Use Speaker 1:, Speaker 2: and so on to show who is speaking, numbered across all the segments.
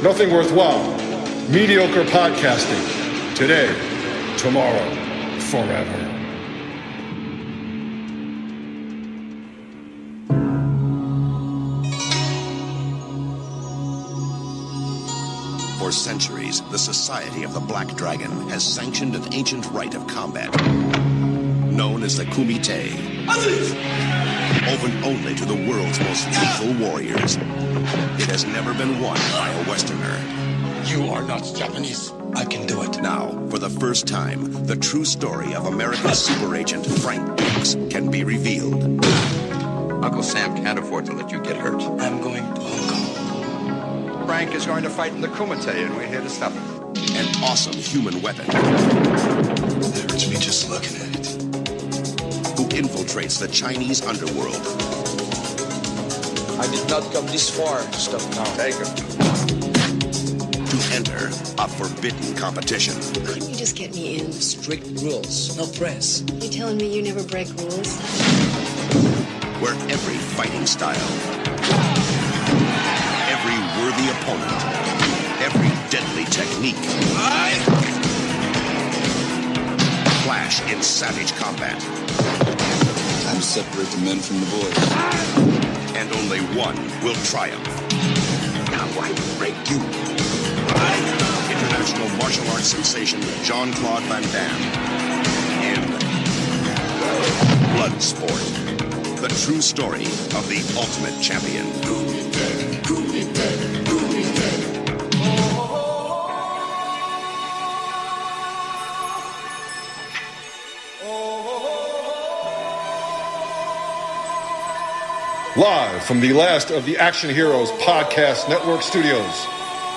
Speaker 1: Nothing worthwhile. Mediocre podcasting. Today, tomorrow, forever.
Speaker 2: For centuries, the Society of the Black Dragon has sanctioned an ancient rite of combat, known as the Kumite, open only to the world's most lethal warriors. It has never been won by a Westerner.
Speaker 3: You are not Japanese. I can do it.
Speaker 2: Now, for the first time, the true story of America's super agent, Frank Dukes, can be revealed.
Speaker 4: Uncle Sam can't afford to let you get hurt.
Speaker 3: I'm going to Hong Kong.
Speaker 4: Frank is going to fight in the Kumite, and we're here to stop him.
Speaker 2: An awesome human weapon.
Speaker 3: It hurts me just looking at it.
Speaker 2: Who infiltrates the Chinese underworld.
Speaker 5: I did not come this far to stop now.
Speaker 4: Take him.
Speaker 2: To enter a forbidden competition.
Speaker 6: Couldn't you just get me in?
Speaker 5: Strict rules, no press.
Speaker 6: You telling me you never break rules?
Speaker 2: Where every fighting style, every worthy opponent, every deadly technique clash in savage combat.
Speaker 3: Time to separate the men from the boys.
Speaker 2: And only one will triumph.
Speaker 4: Now I break you.
Speaker 2: International martial arts sensation Jean-Claude Van Damme in Bloodsport. The true story of the ultimate champion.
Speaker 1: Live from the last of the Action Heroes Podcast Network studios,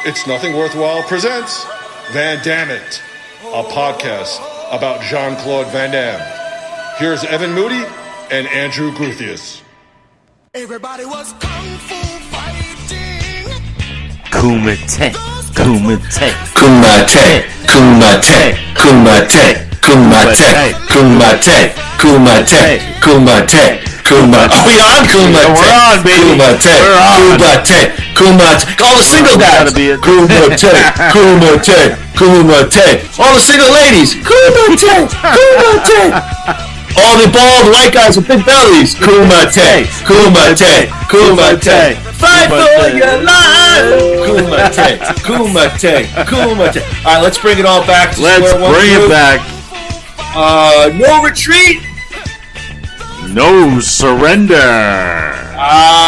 Speaker 1: It's Nothing Worthwhile presents Van Dammit, a podcast about Jean-Claude Van Damme. Here's Evan Moody and Andrew Gruthius.
Speaker 7: Everybody was kung fu fighting.
Speaker 8: Kumite, kumite,
Speaker 9: Kumite, kumite, kumite, kumite, kumite, kumite, kumite, kumite. Are we on kumite?
Speaker 8: We're on, baby.
Speaker 9: Kumite, kumite, kumite. All the single guys. Kumite, kumite, kumite. All the single ladies. Kumite, kumite. All the bald white guys with big bellies. Kumite, kumite, kumite. Fight for your life. Kumite, kumite, kumite. All right, let's bring it all back to
Speaker 8: Let's
Speaker 9: square one.
Speaker 8: bring it back.
Speaker 9: No retreat.
Speaker 8: No surrender.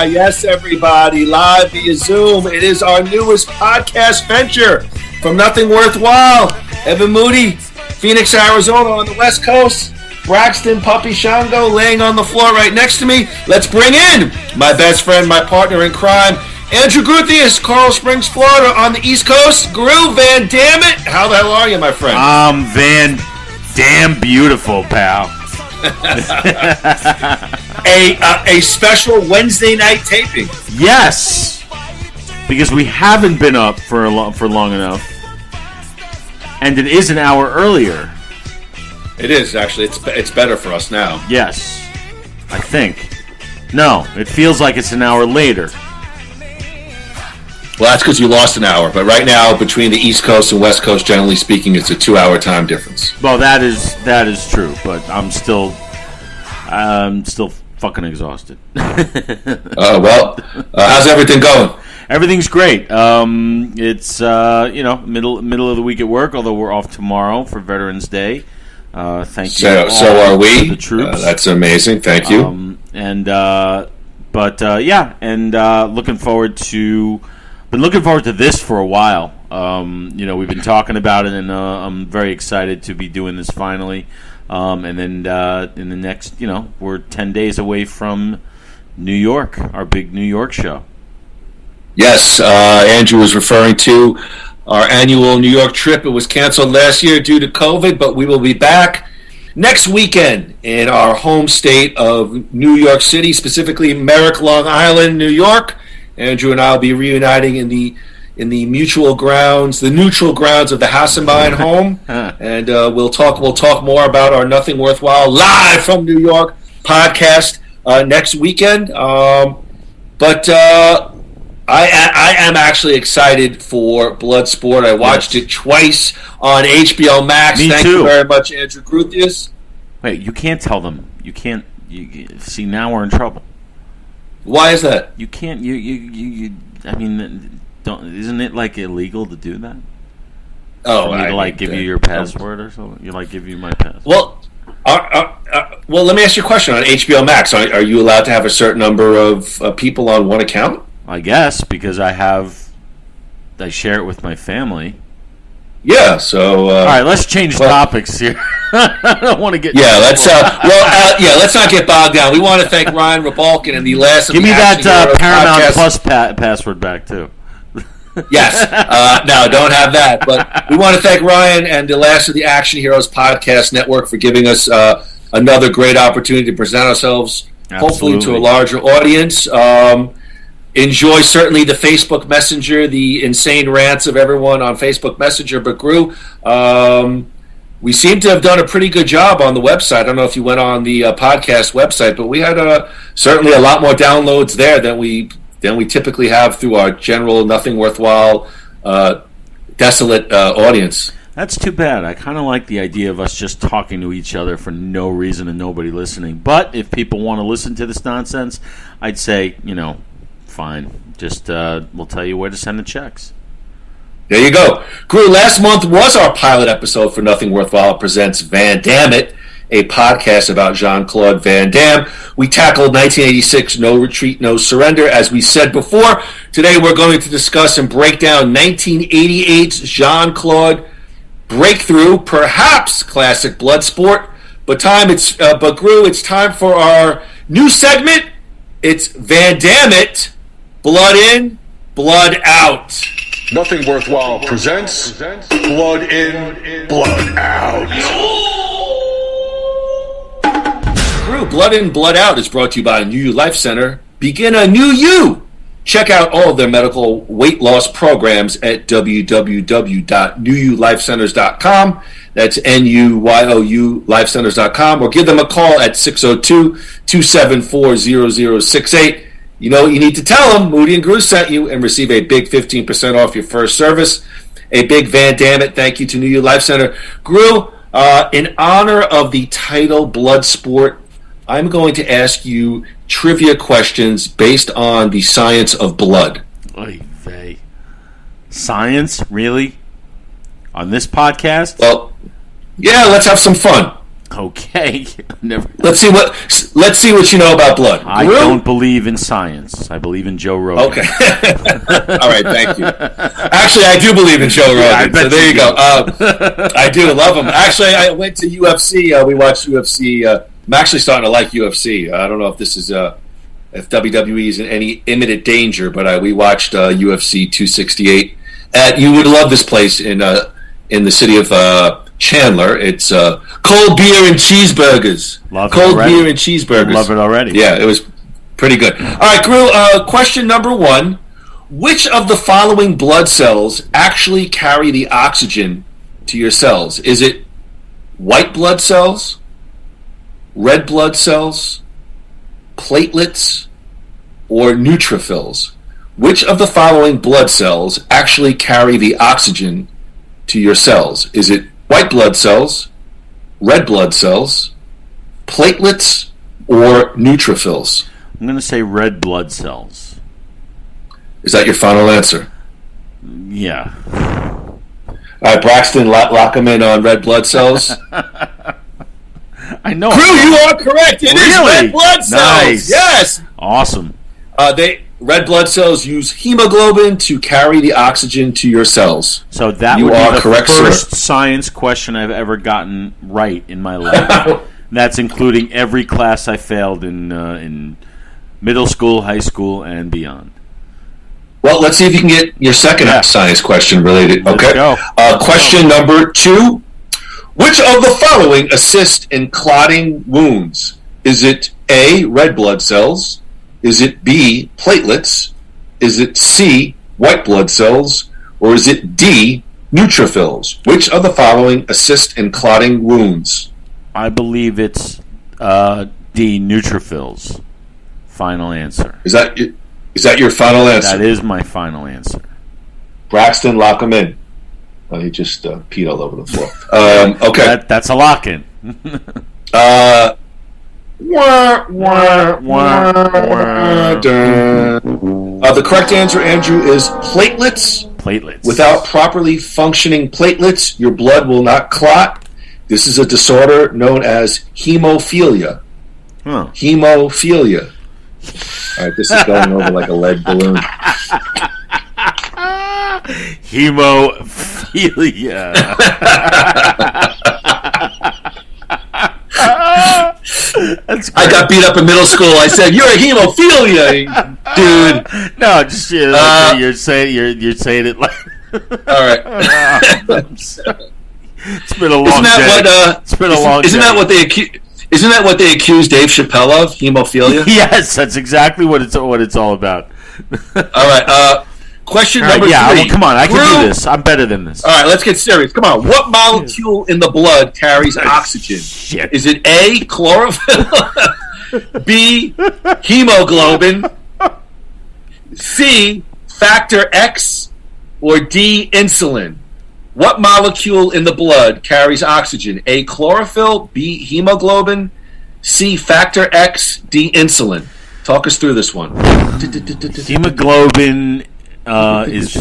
Speaker 9: Yes, everybody, live via Zoom. It is our newest podcast venture from Nothing Worthwhile. Evan Moody, Phoenix, Arizona on the West Coast. Braxton Puppy Shango laying on the floor right next to me. Let's bring in my best friend, my partner in crime, Andrew Gruthius, Coral Springs, Florida on the East Coast. Groo, Van Dammit. How the hell are you, my friend?
Speaker 8: Van Damn beautiful, pal.
Speaker 9: A special Wednesday night taping.
Speaker 8: Yes, because we haven't been up for long enough, and it is an hour earlier.
Speaker 9: It is actually. It's better for us now.
Speaker 8: Yes, I think. No, it feels like it's an hour later.
Speaker 9: Well, that's because you lost an hour. But right now, between the East Coast and West Coast, generally speaking, it's a 2-hour time difference.
Speaker 8: Well, that is true, but I'm still fucking exhausted.
Speaker 9: How's everything going?
Speaker 8: Everything's great. It's middle of the week at work, although we're off tomorrow for Veterans Day. Thank you.
Speaker 9: So are we?
Speaker 8: The troops.
Speaker 9: That's amazing. Thank you.
Speaker 8: Looking forward to this for a while. We've been talking about it, and I'm very excited to be doing this finally. And then in the next, we're 10 days away from New York, our big New York show.
Speaker 9: Yes, Andrew was referring to our annual New York trip. It was canceled last year due to COVID, but we will be back next weekend in our home state of New York City, specifically Merrick, Long Island, New York. Andrew and I will be reuniting in the neutral grounds of the Hasselbein home, and we'll talk more about our Nothing Worthwhile live from New York podcast next weekend. But I am actually excited for Bloodsport. I watched it twice on HBO Max.
Speaker 8: Me
Speaker 9: Thank
Speaker 8: too.
Speaker 9: you very much, Andrew Gruthius.
Speaker 8: Wait, you can't tell them. You can't. See, now we're in trouble.
Speaker 9: Why is that?
Speaker 8: You can't. I mean, isn't it like illegal to do that?
Speaker 9: Oh,
Speaker 8: For me to give you your password or something. You give you my password.
Speaker 9: Well, let me ask you a question. On HBO Max, are you allowed to have a certain number of people on one account?
Speaker 8: I guess because I share it with my family.
Speaker 9: Yeah. So.
Speaker 8: All right, let's change topics here. I don't want to get.
Speaker 9: Yeah. Let's not get bogged down. We want to thank Ryan Rabalkin and the last.
Speaker 8: Give me that Paramount
Speaker 9: podcast.
Speaker 8: Plus password back too.
Speaker 9: Yes. No, don't have that. But we want to thank Ryan and the last of the Action Heroes Podcast Network for giving us another great opportunity to present ourselves, hopefully to a larger audience. Enjoy certainly the Facebook Messenger, the insane rants of everyone on Facebook Messenger. But Groo, we seem to have done a pretty good job on the website. I don't know if you went on the podcast website, but we had certainly a lot more downloads there than we typically have through our general nothing worthwhile, desolate audience.
Speaker 8: That's too bad. I kind of like the idea of us just talking to each other for no reason and nobody listening. But if people want to listen to this nonsense, I'd say, fine. Just we'll tell you where to send the checks.
Speaker 9: There you go. Groo, last month was our pilot episode for Nothing Worthwhile Presents Van Dammit, a podcast about Jean-Claude Van Damme. We tackled 1986 No Retreat, No Surrender. As we said before, today we're going to discuss and break down 1988's Jean-Claude breakthrough, perhaps classic Bloodsport. But Groo, it's time for our new segment. It's Van Dammit, Blood In, Blood Out.
Speaker 1: Nothing Worthwhile presents Blood In, Blood Out.
Speaker 9: Groo, Blood In, Blood Out is brought to you by New You Life Center. Begin a new you. Check out all of their medical weight loss programs at www.newyoulifecenters.com. That's NUYOU lifecenters.com, or give them a call at 602-274-0068. You know what you need to tell them. Moody and Groo sent you, and receive a big 15% off your first service. A big Van Dammit thank you to New You Life Center. Groo, in honor of the title Bloodsport, I'm going to ask you trivia questions based on the science of blood.
Speaker 8: Oy vey. Science? Really? On this podcast?
Speaker 9: Well, yeah, let's have some fun.
Speaker 8: Okay.
Speaker 9: Let's see what you know about blood.
Speaker 8: I don't believe in science. I believe in Joe Rogan.
Speaker 9: Okay. All right, thank you. Actually, I do believe in Joe Rogan, so there you go. I do love him. Actually, I went to UFC. We watched UFC. I'm actually starting to like UFC. I don't know if this is if WWE is in any imminent danger, but we watched UFC 268. You would love this place in the city of Chandler. It's cold beer and cheeseburgers. Cold beer and cheeseburgers.
Speaker 8: Love it already.
Speaker 9: Yeah, it was pretty good. All right, Groo, question number 1. Which of the following blood cells actually carry the oxygen to your cells? Is it white blood cells, red blood cells, platelets, or neutrophils? Which of the following blood cells actually carry the oxygen to your cells? Is it white blood cells, red blood cells, platelets, or neutrophils?
Speaker 8: I'm going to say red blood cells.
Speaker 9: Is that your final answer?
Speaker 8: Yeah.
Speaker 9: All right, Braxton, lock him in on red blood cells.
Speaker 8: I know.
Speaker 9: Groo, you are correct. It is red blood cells.
Speaker 8: Nice.
Speaker 9: Yes.
Speaker 8: Awesome.
Speaker 9: Red blood cells use hemoglobin to carry the oxygen to your cells.
Speaker 8: So that would be the first science question I've ever gotten right in my life. That's including every class I failed in middle school, high school, and beyond.
Speaker 9: Well, let's see if you can get your second science question related. Okay. Question number 2. Which of the following assist in clotting wounds? Is it A, red blood cells? Is it B, platelets? Is it C, white blood cells? Or is it D, neutrophils? Which of the following assist in clotting wounds?
Speaker 8: I believe it's D, neutrophils. Final answer.
Speaker 9: Is that Is that your final answer?
Speaker 8: That is my final answer.
Speaker 9: Braxton, lock him in. Oh, he just peed all over the floor. Okay.
Speaker 8: That's a lock-in.
Speaker 9: The correct answer, Andrew, is platelets.
Speaker 8: Platelets.
Speaker 9: Without properly functioning platelets, your blood will not clot. This is a disorder known as hemophilia.
Speaker 8: Huh.
Speaker 9: Hemophilia. All right, this is going over like a lead balloon.
Speaker 8: Hemophilia.
Speaker 9: I got beat up in middle school. I said, "You're a hemophilia, dude."
Speaker 8: No, just you're saying it like.
Speaker 9: All right.
Speaker 8: It's been a long day. It's been a long day.
Speaker 9: Isn't that what they accused Dave Chappelle of? Hemophilia.
Speaker 8: Yes, that's exactly what it's all about.
Speaker 9: All right. Question number 3.
Speaker 8: Well, come on, I can do this. I'm better than this.
Speaker 9: All right, let's get serious. Come on. What molecule in the blood carries oxygen?
Speaker 8: Shit.
Speaker 9: Is it A, chlorophyll, B, hemoglobin, C, factor X, or D, insulin? What molecule in the blood carries oxygen? A, chlorophyll, B, hemoglobin, C, factor X, D, insulin. Talk us through this one.
Speaker 8: Hemoglobin is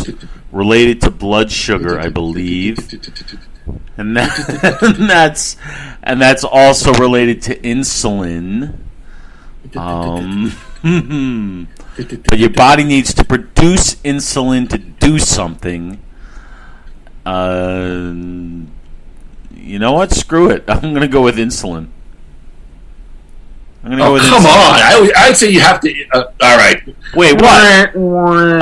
Speaker 8: related to blood sugar, I believe, and that's also related to insulin. But your body needs to produce insulin to do something. You know what? Screw it. I'm going to go with insulin.
Speaker 9: Come on! I'd say you have to. All right.
Speaker 8: Wait, what? You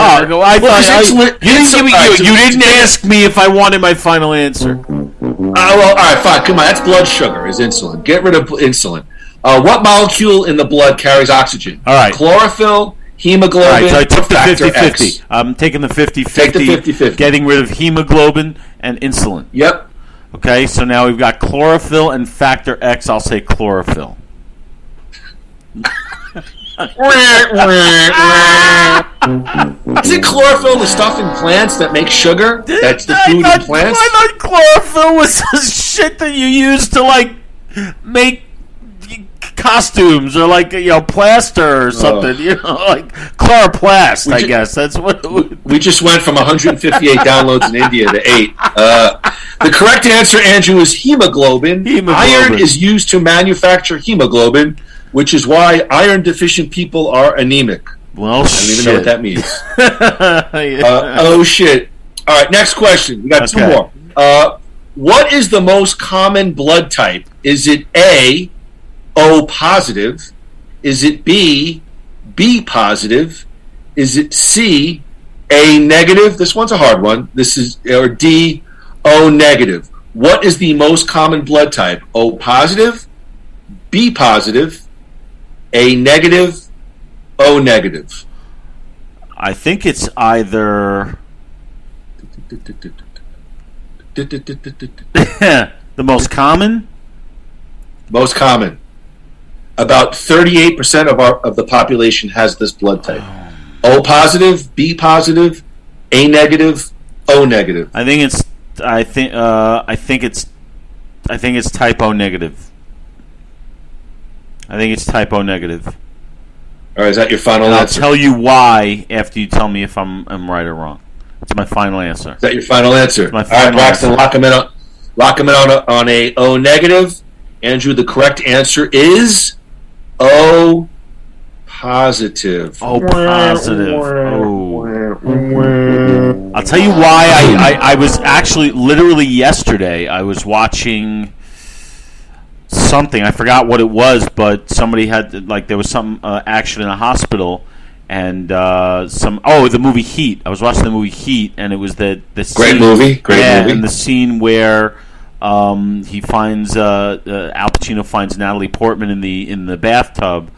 Speaker 8: didn't ask me if I wanted my final answer.
Speaker 9: All right, fine. Come on, that's blood sugar. Is insulin? Get rid of insulin. What molecule in the blood carries oxygen?
Speaker 8: All right.
Speaker 9: Chlorophyll, hemoglobin.
Speaker 8: All right, so I took the
Speaker 9: factor
Speaker 8: 50-50.
Speaker 9: X.
Speaker 8: I'm taking the 50-50.
Speaker 9: Take the 50-50.
Speaker 8: Getting rid of hemoglobin and insulin.
Speaker 9: Yep.
Speaker 8: Okay, so now we've got chlorophyll and factor X. I'll say chlorophyll.
Speaker 9: Isn't chlorophyll the stuff in plants that make sugar? That's the food in plants?
Speaker 8: I thought chlorophyll was the shit that you use to, like, make costumes or, like, plaster or something. Like chloroplast, I guess. That's what it would be.
Speaker 9: We just went from 158 downloads in India to 8. The correct answer, Andrew, is hemoglobin. Iron is used to manufacture hemoglobin, which is why iron-deficient people are anemic.
Speaker 8: Well,
Speaker 9: I don't even know what that means. Oh, shit. All right, next question. We got 2 more. What is the most common blood type? Is it A, O positive? Is it B, B positive? Is it C, A negative? This one's a hard one. Or D, O negative. What is the most common blood type? O positive, B positive, A negative, O negative.
Speaker 8: I think it's either the most common.
Speaker 9: Most common. About 38% of the population has this blood type. O positive, B positive, A negative, O negative.
Speaker 8: I think it's type O negative. I think it's type O negative.
Speaker 9: All right, is that your final
Speaker 8: and
Speaker 9: answer?
Speaker 8: I'll tell you why after you tell me if I'm right or wrong. It's my final answer.
Speaker 9: Is that your final answer?
Speaker 8: My final
Speaker 9: all right, Braxton,
Speaker 8: answer.
Speaker 9: lock him in on a O negative. Andrew, the correct answer is O positive.
Speaker 8: O positive. Oh. I'll tell you why. I was actually literally yesterday. I was watching something. I forgot what it was, but somebody had there was some action in a hospital, and the movie Heat. I was watching the movie Heat, and it was the scene,
Speaker 9: great movie,
Speaker 8: and the scene where he finds Al Pacino finds Natalie Portman in the bathtub,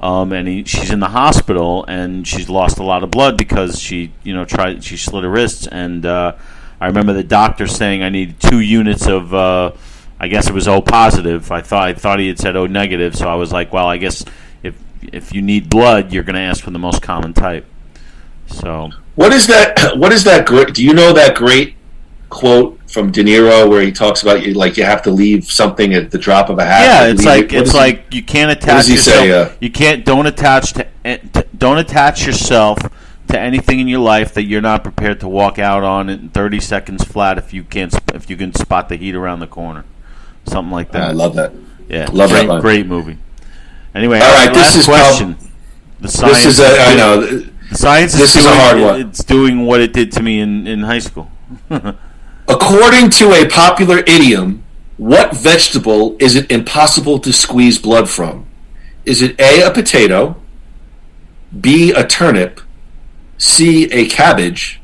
Speaker 8: and she's in the hospital, and she's lost a lot of blood because she slit her wrists, and I remember the doctor saying I need 2 units of I guess it was O positive. I thought he had said O negative, so I was like, well, I guess if you need blood, you're going to ask for the most common type. So
Speaker 9: what is that? What is that great? Do you know that great quote from De Niro where he talks about you have to leave something at the drop of a hat?
Speaker 8: Yeah, it's like you can't attach yourself. You don't attach yourself to anything in your life that you're not prepared to walk out on in 30 seconds flat if you can spot the heat around the corner. Something like that.
Speaker 9: I love that.
Speaker 8: Yeah,
Speaker 9: love that.
Speaker 8: Great movie. Anyway,
Speaker 9: all right. This is
Speaker 8: question. The science.
Speaker 9: I know.
Speaker 8: The science.
Speaker 9: This is a hard one.
Speaker 8: It's doing what it did to me in high school.
Speaker 9: According to a popular idiom, what vegetable is it impossible to squeeze blood from? Is it A, a potato, B, a turnip, C, a cabbage,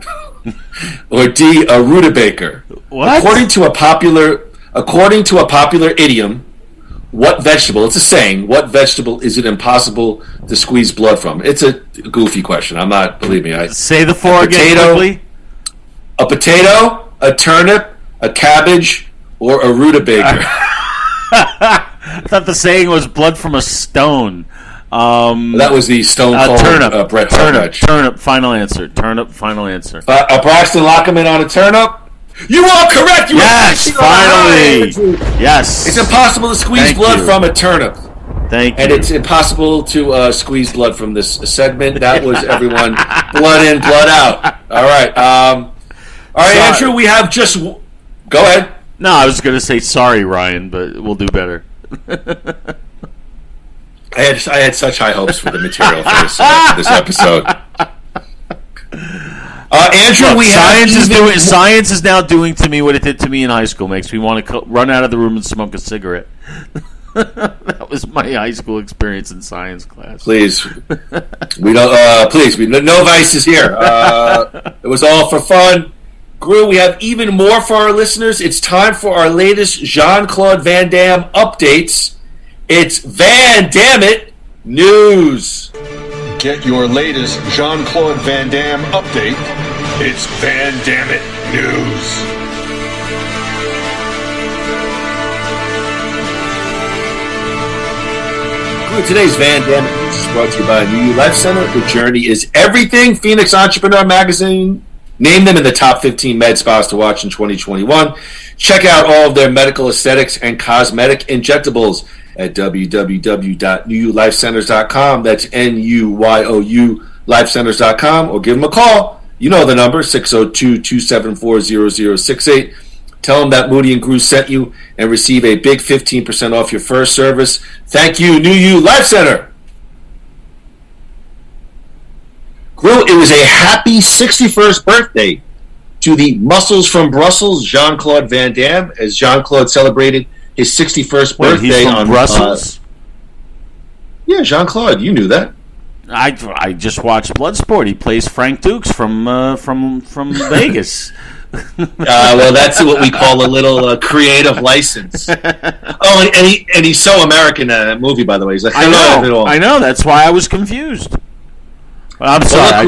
Speaker 9: or D, a rutabaga?
Speaker 8: What?
Speaker 9: According to a popular idiom, what vegetable? It's a saying. What vegetable is it impossible to squeeze blood from? It's a goofy question. I'm not. Believe me.
Speaker 8: Say the four again quickly.
Speaker 9: A potato, a turnip, a cabbage, or a rutabaga.
Speaker 8: I thought the saying was blood from a stone.
Speaker 9: That was the Stone Cold
Speaker 8: turnip.
Speaker 9: Bret Hart match.
Speaker 8: Turnip. Final answer. Turnip. Final answer.
Speaker 9: Braxton Lockerman on a turnip. You are correct.
Speaker 8: Yes, finally. Yes.
Speaker 9: It's impossible to squeeze blood from a turnip.
Speaker 8: Thank you.
Speaker 9: And it's impossible to squeeze blood from this segment. That was everyone. Blood in, blood out. All right. All right, sorry. Andrew, we have just... Go ahead.
Speaker 8: No, I was going to say sorry, Ryan, but we'll do better.
Speaker 9: I had such high hopes for the material for this episode. Andrew,
Speaker 8: look, science is now doing to me what it did to me in high school. Makes me want to run out of the room and smoke a cigarette. That was my high school experience in science class.
Speaker 9: Please, we don't. No vices here. It was all for fun. Groo, we have even more for our listeners. It's time for our latest Jean-Claude Van Damme updates. It's Van Dammit News.
Speaker 1: Get your latest Jean-Claude Van Damme update. It's Van Dammit News.
Speaker 9: Today's Van Dammit News is brought to you by New Life Center. The journey is everything. Phoenix Entrepreneur Magazine named them in the top 15 med spas to watch in 2021. Check out all of their medical aesthetics and cosmetic injectables at www.newulifecenters.com. That's NUYOU lifecenters.com, or give them a call. You know the number, 602-274-0068. Tell them that Moody and Groo sent you and receive a big 15% off your first service. Thank you, New You Life Center. Groo, it was a happy 61st birthday to the Mussels from Brussels, Jean-Claude Van Damme, as Jean-Claude celebrated his 61st birthday.
Speaker 8: He's from Brussels?
Speaker 9: Yeah, Jean-Claude, you knew that.
Speaker 8: I just watched Bloodsport. He plays Frank Dukes from Vegas.
Speaker 9: Well, that's what we call a little creative license. Oh, and he's so American in that movie, by the way. He's like,
Speaker 8: I know. That's why I was confused. Well, I'm sorry.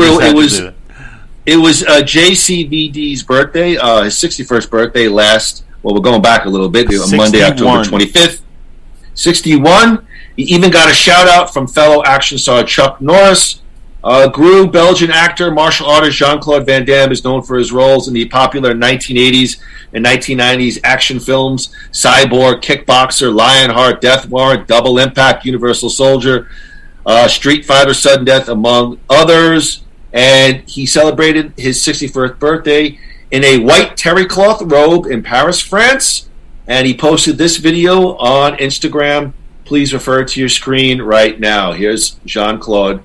Speaker 9: It was JCVD's birthday, his 61st birthday last. Well, we're going back a little bit. Monday, October 25th. 61. He even got a shout out from fellow action star Chuck Norris. Groo, Belgian actor, martial artist Jean-Claude Van Damme is known for his roles in the popular 1980s and 1990s action films Cyborg, Kickboxer, Lionheart, Death Warrant, Double Impact, Universal Soldier, Street Fighter, Sudden Death, among others. And he celebrated his 61st birthday in a white terry cloth robe in Paris, France. And he posted this video on Instagram. Please refer to your screen right now. Here's Jean-Claude.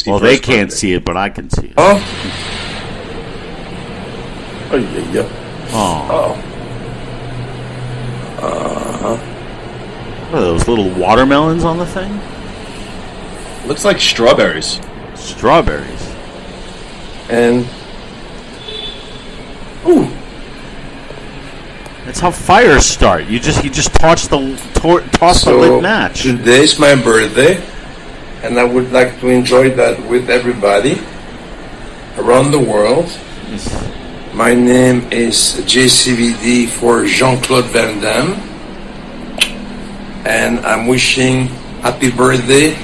Speaker 8: Well, they can't see it, but I can see it.
Speaker 10: Oh, yeah.
Speaker 8: Oh. What are those little watermelons on the thing?
Speaker 9: Looks like strawberries.
Speaker 8: Strawberries.
Speaker 10: And ooh,
Speaker 8: that's how fires start. You just toss the lit match.
Speaker 10: Today's my birthday. And I would like to enjoy that with everybody around the world.
Speaker 8: Yes.
Speaker 10: My name is JCVD for Jean-Claude Van Damme. And I'm wishing happy birthday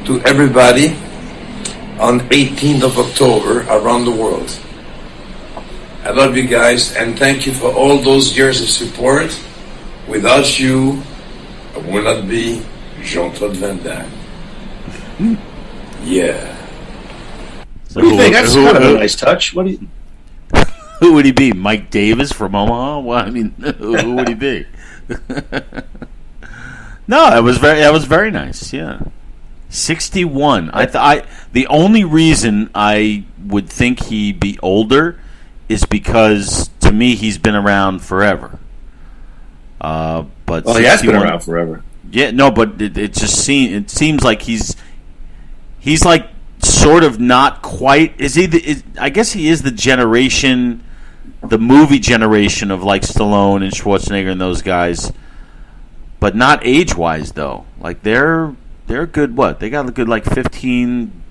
Speaker 10: to everybody on 18th of October around the world. I love you guys, and thank you for all those years of support. Without you, I would not be Jean-Claude Van Damme. Yeah.
Speaker 9: What do you think? That's kind of a nice touch. What do you?
Speaker 8: Who would he be? Mike Davis from Omaha? Well, I mean, who would he be? No, that was very nice. Yeah, 61. The only reason I would think he'd be older is because to me he's been around forever. But
Speaker 9: he has been around forever.
Speaker 8: Yeah, no, but it seems like he's like sort of not quite. I guess he is the generation, the movie generation of like Stallone and Schwarzenegger and those guys, but not age-wise though. Like they're good. What they got a good like 15,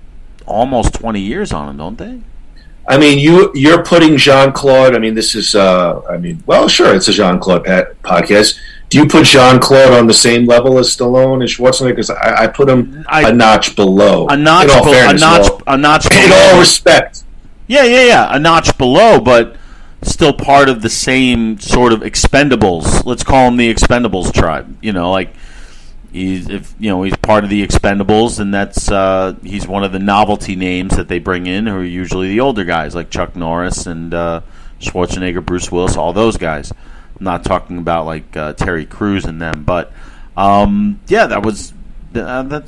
Speaker 8: almost 20 years on them, don't they?
Speaker 9: I mean, you're putting Jean-Claude. I mean, this is. Well, sure, it's a Jean-Claude podcast. Do you put Jean-Claude on the same level as Stallone and Schwarzenegger? Because I put him a notch below.
Speaker 8: A notch below.
Speaker 9: In all respect.
Speaker 8: Yeah. A notch below, but still part of the same sort of Expendables. Let's call him the Expendables tribe. You know, like he's part of the Expendables, and that's he's one of the novelty names that they bring in, who are usually the older guys like Chuck Norris and Schwarzenegger, Bruce Willis, all those guys. I'm not talking about like Terry Crews and them, but that's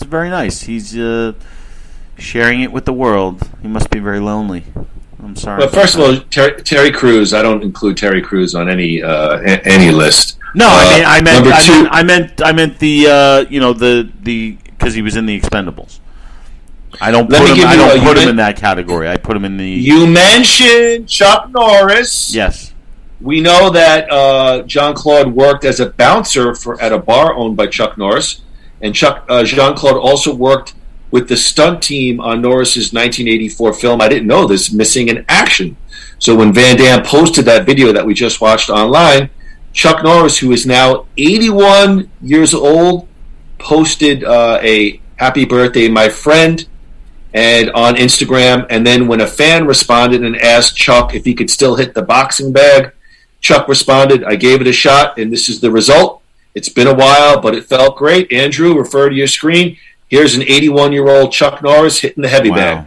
Speaker 8: very nice. He's sharing it with the world. He must be very lonely. I'm sorry.
Speaker 9: But first of all, Terry Crews. I don't include Terry Crews on any list.
Speaker 8: No, I meant the because he was in the Expendables. I don't put him in that category. I put him in the.
Speaker 9: You mentioned Chuck Norris.
Speaker 8: Yes.
Speaker 9: We know that Jean-Claude worked as a bouncer at a bar owned by Chuck Norris, and Jean-Claude also worked with the stunt team on Norris's 1984 film. I didn't know this, Missing in Action. So when Van Damme posted that video that we just watched online, Chuck Norris, who is now 81 years old, posted a "Happy Birthday, my friend," and on Instagram. And then when a fan responded and asked Chuck if he could still hit the boxing bag, Chuck responded, "I gave it a shot, and this is the result. It's been a while, but it felt great." Andrew, refer to your screen. Here's an 81-year-old Chuck Norris hitting the heavy bag.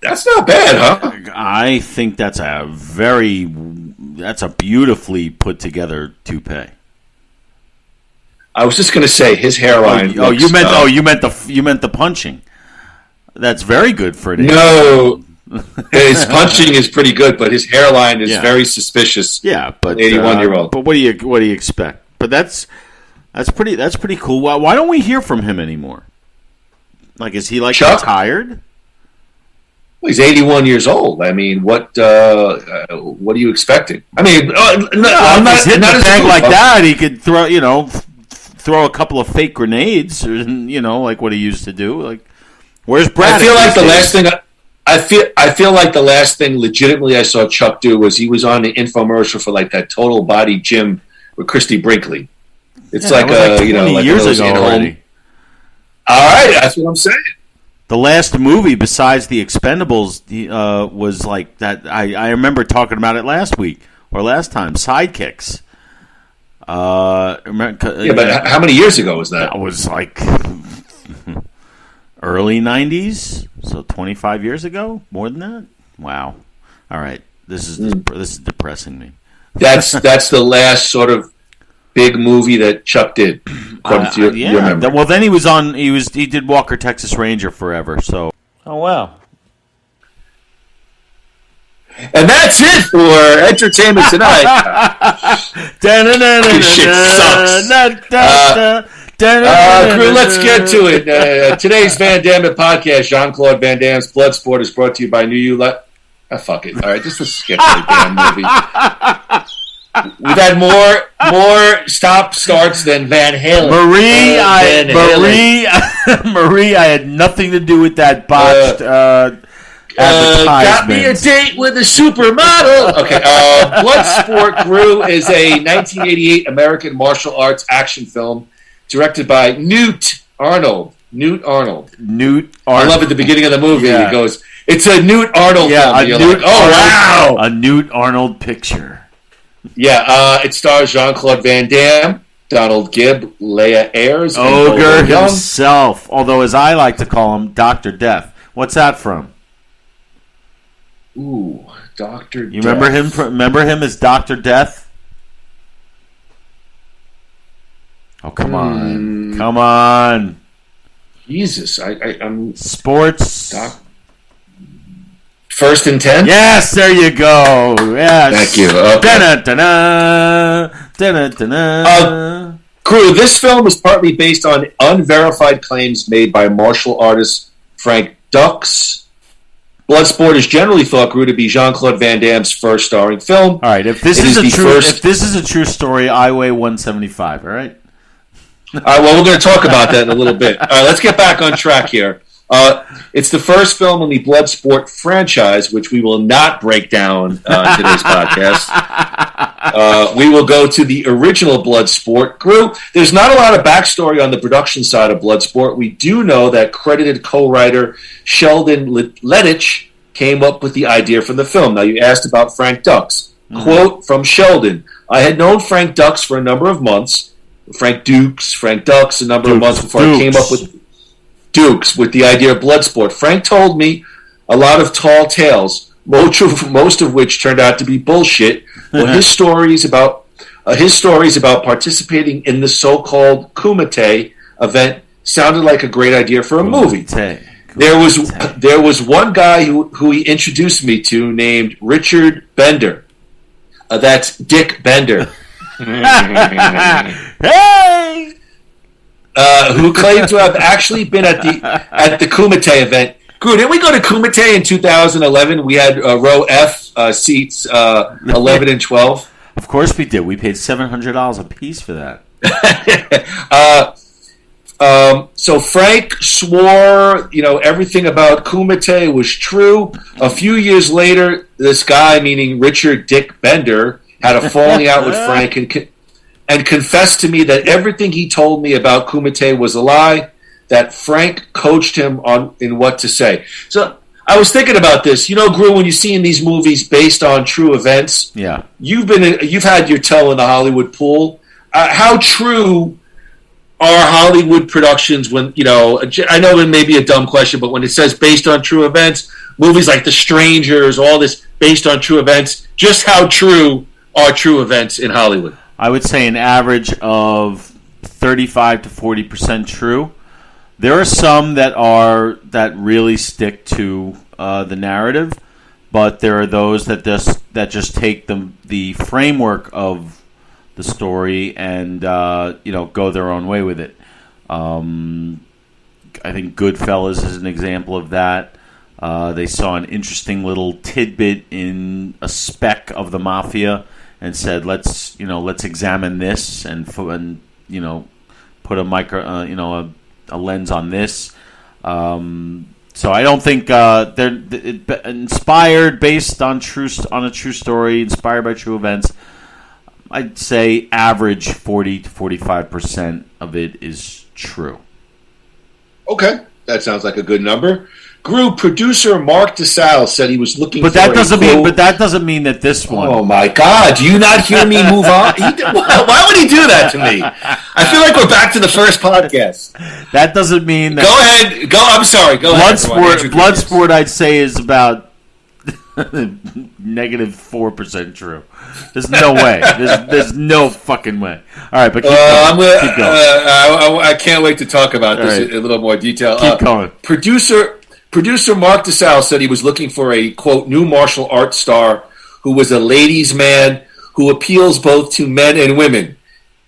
Speaker 9: That's not bad, huh?
Speaker 8: I think that's a beautifully put together toupee.
Speaker 9: I was just going to say his hairline.
Speaker 8: You meant the punching. That's very good for it.
Speaker 9: No, his punching is pretty good, but his hairline is very suspicious.
Speaker 8: Yeah, but
Speaker 9: 81-year-old.
Speaker 8: But what do you expect? But that's pretty cool. Why don't we hear from him anymore? Like, is he like
Speaker 9: Chuck?
Speaker 8: retired?
Speaker 9: Well, he's 81 years old. I mean, what are you expecting? I mean,
Speaker 8: I'm not hitting the bag like that. He could throw a couple of fake grenades, or like what he used to do. Like, where's Brad?
Speaker 9: I feel like the last thing legitimately I saw Chuck do was he was on the infomercial for like that Total Body Gym with Christy Brinkley. It's like
Speaker 8: 20 years ago already.
Speaker 9: All right, that's what I'm saying.
Speaker 8: The last movie besides The Expendables was like that. I remember talking about it last week or last time. Sidekicks.
Speaker 9: But how many years ago was that?
Speaker 8: That was like early 90s, so 25 years ago. More than that. Wow. All right, this is depressing me.
Speaker 9: That's the last sort of big movie that Chuck did, according to your memory.
Speaker 8: Well, then he did Walker Texas Ranger forever. So. Oh wow.
Speaker 9: And that's it for Entertainment Tonight.
Speaker 8: This
Speaker 9: shit sucks. Groo, let's get to it. Today's Van Dammit podcast, Jean-Claude Van Damme's Bloodsport, is brought to you by New You. Fuck it. All right, just let's skip the damn movie. We've had more stop-starts than Van Halen.
Speaker 8: Marie, I had nothing to do with that botched
Speaker 9: got me a date with a supermodel. Okay, Bloodsport Groo is a 1988 American martial arts action film directed by Newt Arnold. I love at the beginning of the movie. He goes, "It's a Newt Arnold film." Wow,
Speaker 8: a Newt Arnold picture.
Speaker 9: Yeah, it stars Jean-Claude Van Damme, Donald Gibb, Leia Ayres,
Speaker 8: Ogre himself. Although, as I like to call him, Dr. Death. What's that from?
Speaker 9: Ooh, Dr.
Speaker 8: You remember him? Remember him as Dr. Death? Oh, come on.
Speaker 9: Jesus, I'm
Speaker 8: sports.
Speaker 9: First and 10?
Speaker 8: Yes, there you go. Yes.
Speaker 9: Thank you. Okay. Groo, this film is partly based on unverified claims made by martial artist Frank Dux. Bloodsport is generally thought, Groo, to be Jean-Claude Van Damme's first starring film.
Speaker 8: All right, if this is a true story, I weigh 175. All right.
Speaker 9: All right, well, we're going to talk about that in a little bit. All right, let's get back on track here. It's the first film in the Bloodsport franchise, which we will not break down in today's podcast. We will go to the original Bloodsport. Groo, there's not a lot of backstory on the production side of Bloodsport. We do know that credited co-writer Sheldon Lettich came up with the idea for the film. Now, you asked about Frank Dux. Quote from Sheldon, "I had known Frank Dux for a number of months." Frank Dux, a number of months before I came up with Dukes with the idea of Bloodsport. Frank told me a lot of tall tales, most of which turned out to be bullshit. Well, his stories about participating in the so-called Kumite event sounded like a great idea for a movie. There was one guy who he introduced me to named Richard Bender. That's Dick Bender.
Speaker 8: Hey!
Speaker 9: Who claimed to have actually been at the Kumite event. Groo, didn't we go to Kumite in 2011? We had row F seats 11 and 12.
Speaker 8: Of course we did. We paid $700 a piece for that.
Speaker 9: So Frank swore, everything about Kumite was true. A few years later, this guy, meaning Richard Dick Bender, had a falling out with Frank and confessed to me that everything he told me about Kumite was a lie, that Frank coached him in what to say. So I was thinking about this. Groo, when you see in these movies based on true events, you've had your toe in the Hollywood pool. How true are Hollywood productions when, I know it may be a dumb question, but when it says based on true events, movies like The Strangers, all this based on true events, just how true are true events in Hollywood?
Speaker 8: I would say an average of 35 to 40% true. There are some that really stick to the narrative, but there are those that just take the framework of the story and go their own way with it. I think Goodfellas is an example of that. They saw an interesting little tidbit in a speck of the mafia and said, let's examine this and put a a lens on this. So I don't think they're inspired based on a true story, inspired by true events. I'd say average 40 to 45% of it is true.
Speaker 9: Okay, that sounds like a good number. Groo, producer Mark DeSalle said he was looking
Speaker 8: But that doesn't mean that this one.
Speaker 9: Oh my God! Do you not hear me move on? Why would he do that to me? I feel like we're back to the first podcast.
Speaker 8: That doesn't mean that.
Speaker 9: Go ahead. I'm sorry. Go ahead.
Speaker 8: Bloodsport, I'd say, is about negative 4% true. There's no way. There's no fucking way. All right, but keep going. Keep going.
Speaker 9: I can't wait to talk about this in a little more detail.
Speaker 8: Keep going.
Speaker 9: Producer Mark DeSalle said he was looking for a, quote, new martial arts star who was a ladies' man who appeals both to men and women.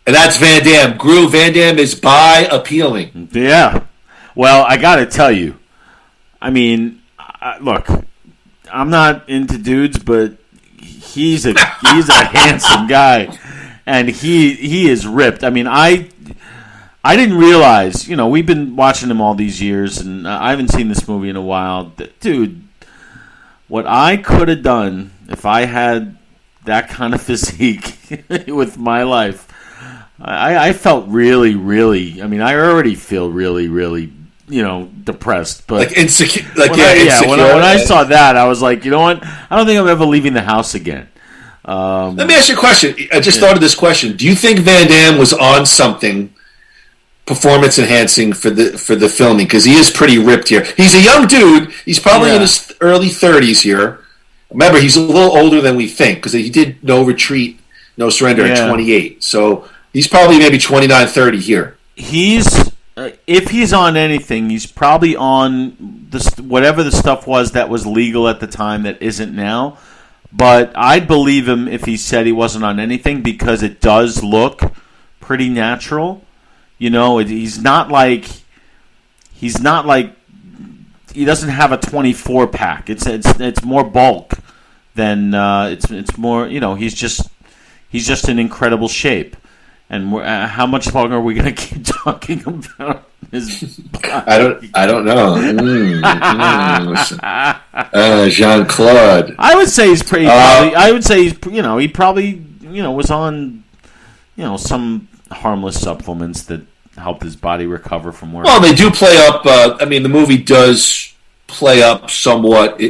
Speaker 9: And that's Van Damme. Groo, Van Damme is bi-appealing.
Speaker 8: Yeah. Well, I got to tell you. I mean, look, I'm not into dudes, but he's a handsome guy. And he is ripped. I mean, I didn't realize, we've been watching him all these years, and I haven't seen this movie in a while. Dude, what I could have done if I had that kind of physique with my life, I felt really, really. I mean, I already feel really, really, depressed. But
Speaker 9: like insecure.
Speaker 8: Insecure. When I saw that, I was like, you know what? I don't think I'm ever leaving the house again.
Speaker 9: Let me ask you a question. I just thought of this question. Do you think Van Damme was on something performance enhancing for the filming? Because he is pretty ripped here. He's a young dude. He's probably in his early 30s here. Remember, he's a little older than we think because he did No Retreat, No Surrender at 28. So he's probably maybe 29, 30 here.
Speaker 8: He's if he's on anything, he's probably on whatever the stuff was that was legal at the time that isn't now. But I'd believe him if he said he wasn't on anything because it does look pretty natural. He's not like he doesn't have a 24 pack. It's more bulk than it's more. He's just in incredible shape. And how much longer are we going to keep talking about his body?
Speaker 9: I don't know. Jean-Claude.
Speaker 8: I would say he's pretty. I would say he's. He probably was on some harmless supplements that helped his body recover from work.
Speaker 9: Well, they do play up. The movie does play up somewhat.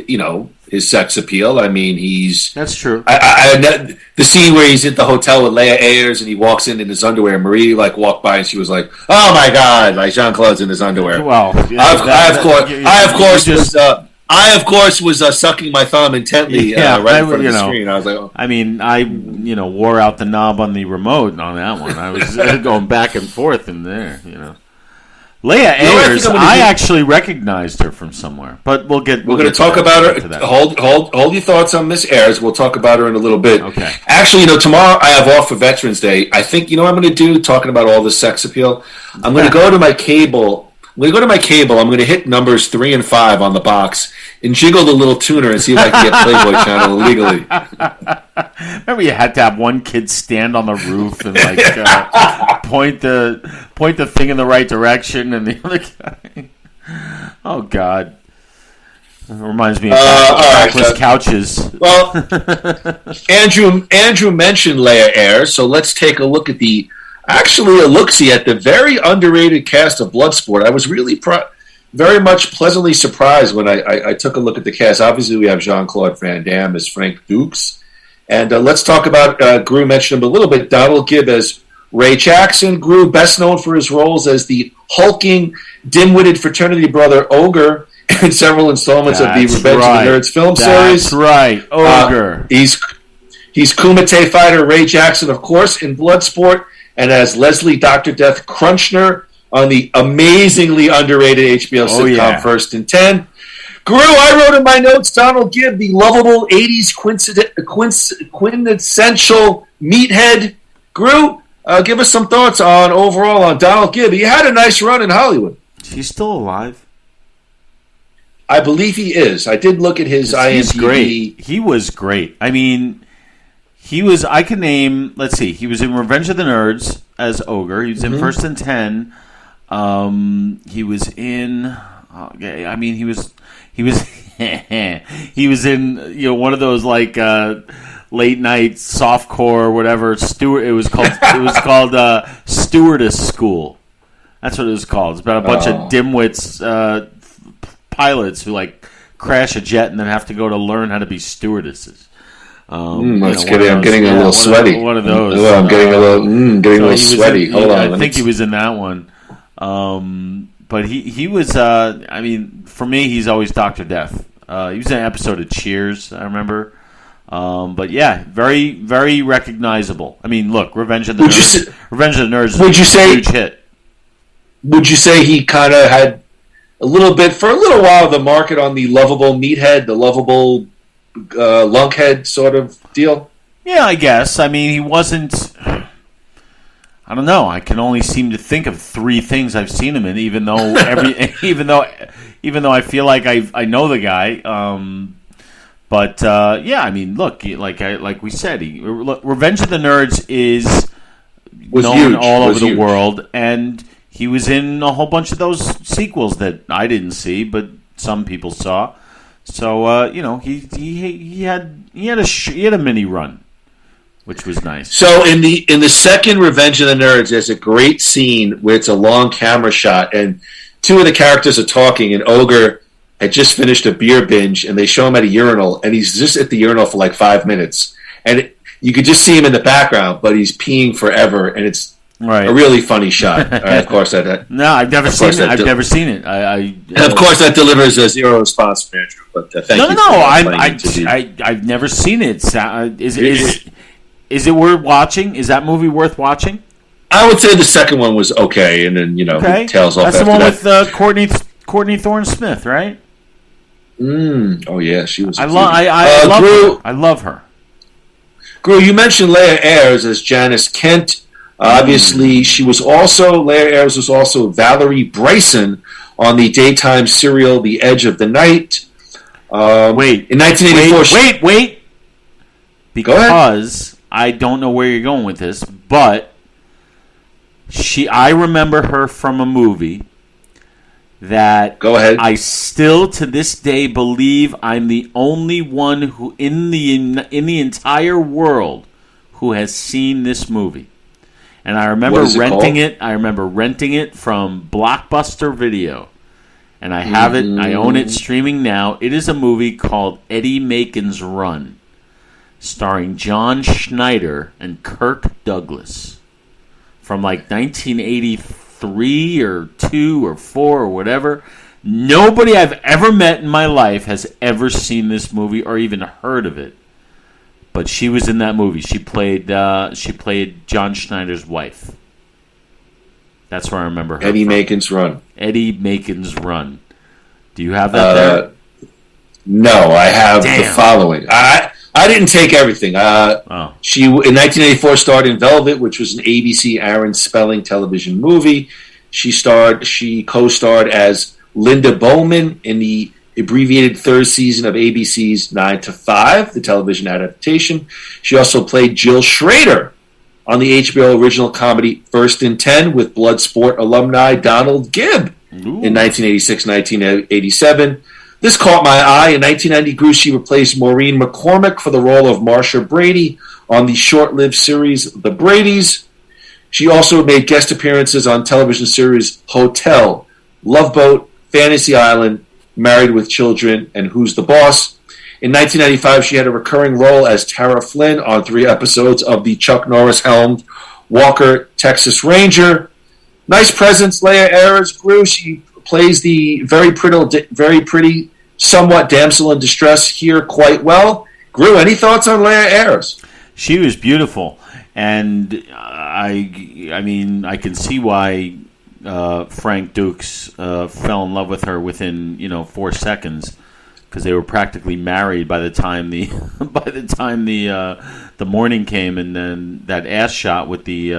Speaker 9: His sex appeal. I mean,
Speaker 8: that's true.
Speaker 9: The scene where he's at the hotel with Leia Ayres and he walks in his underwear. Marie walked by and she was like, "Oh my God!" Like Jean-Claude's in his underwear.
Speaker 8: Well,
Speaker 9: I of course was sucking my thumb intently right in front of the screen. I was like, oh.
Speaker 8: I mean, I wore out the knob on the remote on that one. I was going back and forth in there. Leia Ayres, I actually recognized her from somewhere, but we're going
Speaker 9: to talk about her. Hold your thoughts on Miss Ayres. We'll talk about her in a little bit.
Speaker 8: Okay.
Speaker 9: Actually, tomorrow I have off for Veterans Day. I think what I'm going to do, talking about all this sex appeal. I'm going to go to my cable. I'm going to hit numbers 3 and 5 on the box and jiggle the little tuner and see if I can get Playboy Channel illegally.
Speaker 8: Remember, you had to have one kid stand on the roof and point the thing in the right direction, and the other guy. Oh God, it reminds me of backless couches.
Speaker 9: Well, Andrew mentioned Leia Ayres, so let's take a look at Actually, a look-see at the very underrated cast of Bloodsport. I was really very much pleasantly surprised when I took a look at the cast. Obviously, we have Jean-Claude Van Damme as Frank Dukes. And let's talk about, Groo mentioned him a little bit, Donald Gibb as Ray Jackson. Groo, best known for his roles as the hulking, dim-witted fraternity brother Ogre in several installments of the Revenge of the Nerds film series.
Speaker 8: That's right, Ogre.
Speaker 9: He's Kumite fighter Ray Jackson, of course, in Bloodsport, and as Leslie Dr. Death Crunchner on the amazingly underrated HBO sitcom First and 10. Groo, I wrote in my notes, Donald Gibb, the lovable 80s quintessential meathead. Groo, give us some thoughts overall on Donald Gibb. He had a nice run in Hollywood.
Speaker 8: He's still alive?
Speaker 9: I believe he is. I did look at his IMDb.
Speaker 8: He's great. He was great. I mean... he was in Revenge of the Nerds as Ogre. He was in First and 10. He was in... he was he was in one of those late night softcore or whatever. It was called Stewardess School. That's what it was called. It's about a bunch of dimwits pilots who crash a jet and then have to go to learn how to be stewardesses.
Speaker 9: I'm getting a little sweaty.
Speaker 8: One of those.
Speaker 9: I'm getting a little sweaty. Hold on.
Speaker 8: I think he was in that one. But he was. For me, he's always Dr. Death. He was in an episode of Cheers, I remember. But yeah, very, very recognizable. I mean, look, Revenge of the Nerds is a huge hit.
Speaker 9: Would you say he kind of had a little while the market on the lovable meathead, the lovable lunkhead sort of deal?
Speaker 8: Yeah, I guess. I mean, he wasn't... I don't know. I can only seem to think of 3 things I've seen him in, even though I feel like I know the guy. But I mean, look, like we said, Revenge of the Nerds was known huge. All over the world, and he was in a whole bunch of those sequels that I didn't see, but some people saw. So he had a mini run, which was nice.
Speaker 9: So in the second Revenge of the Nerds, there's a great scene where it's a long camera shot, and two of the characters are talking, and Ogre had just finished a beer binge, and they show him at a urinal, and he's just at the urinal for like 5 minutes, and you could just see him in the background, but he's peeing forever, and it's a really funny shot. Of course, I've never seen it.
Speaker 8: I've never seen it.
Speaker 9: And of course, that delivers a zero response from Andrew. But thank you.
Speaker 8: I've never seen it. Is it worth watching? Is that movie worth watching?
Speaker 9: I would say the second one was okay, and then it tails off.
Speaker 8: That's the one with Courtney Thorne-Smith, right?
Speaker 9: Oh yeah, she was.
Speaker 8: I love her.
Speaker 9: Groo, you mentioned Leah Ayres as Janice Kent. Obviously, Leah Ayres was also Valerie Bryson on the daytime serial The Edge of the Night. In 1984.
Speaker 8: Wait. Because I don't know where you're going with this, but I remember her from a movie that
Speaker 9: Go ahead.
Speaker 8: I still to this day believe I'm the only one who in the entire world who has seen this movie. And I remember renting it. I remember renting it from Blockbuster Video. And I have it. I own it streaming now. It is a movie called Eddie Macon's Run, starring John Schneider and Kirk Douglas, from like 1983 or 2 or 4 or whatever. Nobody I've ever met in my life has ever seen this movie or even heard of it. But she was in that movie. She played John Schneider's wife. That's where I remember her.
Speaker 9: Eddie Macon's Run.
Speaker 8: Eddie Macon's Run. Do you have that there?
Speaker 9: No, I have the following. I didn't take everything. She in 1984 starred in Velvet, which was an ABC Aaron Spelling television movie. She co-starred as Linda Bowman in the abbreviated third season of ABC's 9 to 5, the television adaptation. She also played Jill Schrader on the HBO original comedy First and 10 with Bloodsport alumni Donald Gibb in 1986-1987. This caught my eye. In 1990, Groo, she replaced Maureen McCormick for the role of Marsha Brady on the short-lived series The Bradys. She also made guest appearances on television series Hotel, Love Boat, Fantasy Island, Married with Children, and Who's the Boss. In 1995, she had a recurring role as Tara Flynn on 3 episodes of the Chuck Norris-helmed Walker, Texas Ranger. Nice presence, Leah Ayres. Groo, she plays the very pretty, somewhat damsel in distress here quite well. Groo, any thoughts on Leah Ayres?
Speaker 8: She was beautiful, and I mean, I can see why Frank Dukes fell in love with her within 4 seconds, because they were practically married by the time the the morning came, and then that ass shot with the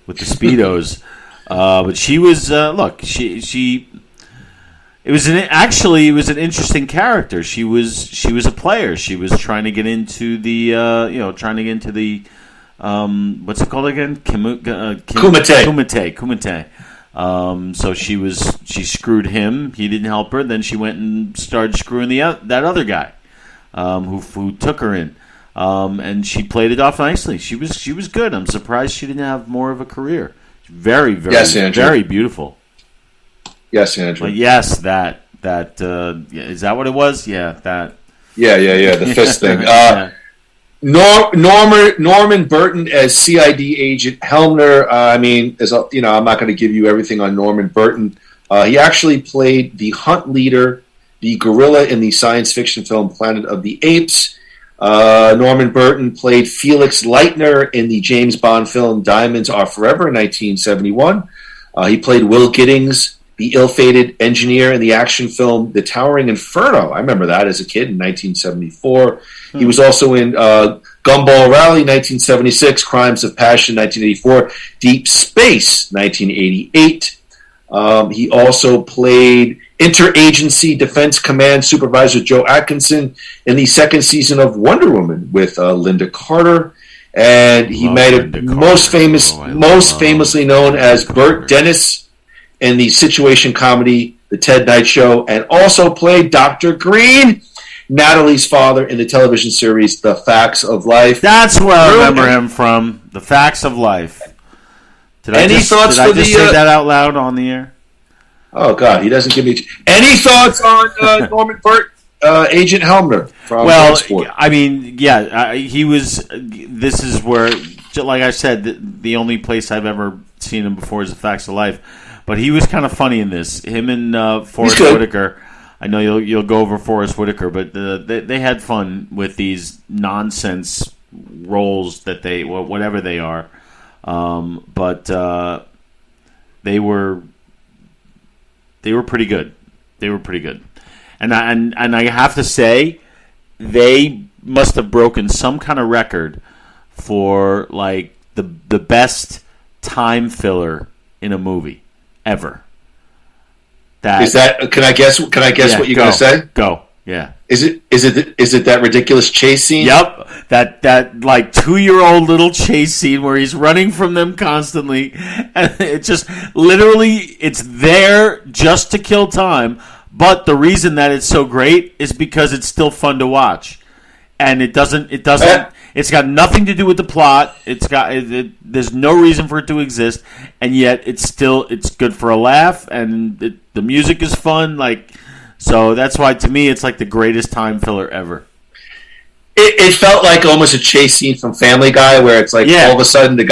Speaker 8: speedos. But she was it was an interesting character. She was a player. She was trying to get into the what's it called again? Kumite. So she screwed him. He didn't help her. Then she went and started screwing that other guy, who took her in. And she played it off nicely. She was good. I'm surprised she didn't have more of a career. Very, very, very beautiful.
Speaker 9: Yes, Andrew.
Speaker 8: Yes, that is that what it was? Yeah, that.
Speaker 9: Yeah. The fist thing. Norman Burton as CID agent Helmner. I'm not going to give you everything on Norman Burton. He actually played the hunt leader, the gorilla in the science fiction film Planet of the Apes. Norman Burton played Felix Leitner in the James Bond film Diamonds Are Forever in 1971. He played Will Giddings, the ill-fated engineer in the action film The Towering Inferno. I remember that as a kid in 1974. He was also in Gumball Rally 1976, Crimes of Passion 1984, Deep Space 1988. He also played Interagency Defense Command Supervisor Joe Atkinson in the second season of Wonder Woman with Linda Carter, and he made it most famously known as Burt Dennis in the situation comedy The Ted Knight Show, and also played Dr. Green, Natalie's father in the television series The Facts of Life.
Speaker 8: That's where I remember him from, The Facts of Life. Did I just say that out loud on the air?
Speaker 9: Oh, God, he doesn't give me... Any thoughts on Norman Burt, Agent Helmer from Bloodsport?
Speaker 8: I mean, yeah, he was... This is where, like I said, the only place I've ever seen him before is The Facts of Life. But he was kind of funny in this. Him and Forrest Whitaker. I know you'll go over Forrest Whitaker, but they had fun with these nonsense roles that whatever they are. But they were pretty good. They were pretty good, and I have to say, they must have broken some kind of record for like the best time filler in a movie ever.
Speaker 9: Can I guess what you're going to say?
Speaker 8: Go. Yeah.
Speaker 9: Is it that ridiculous chase scene?
Speaker 8: Yep. That like 2-year-old little chase scene where he's running from them constantly, and it just literally it's there just to kill time. But the reason that it's so great is because it's still fun to watch, and it doesn't. It's got nothing to do with the plot. There's no reason for it to exist, and yet it's good for a laugh, and the music is fun. So that's why to me it's like the greatest time filler ever.
Speaker 9: It felt like almost a chase scene from Family Guy, where it's like all of a sudden the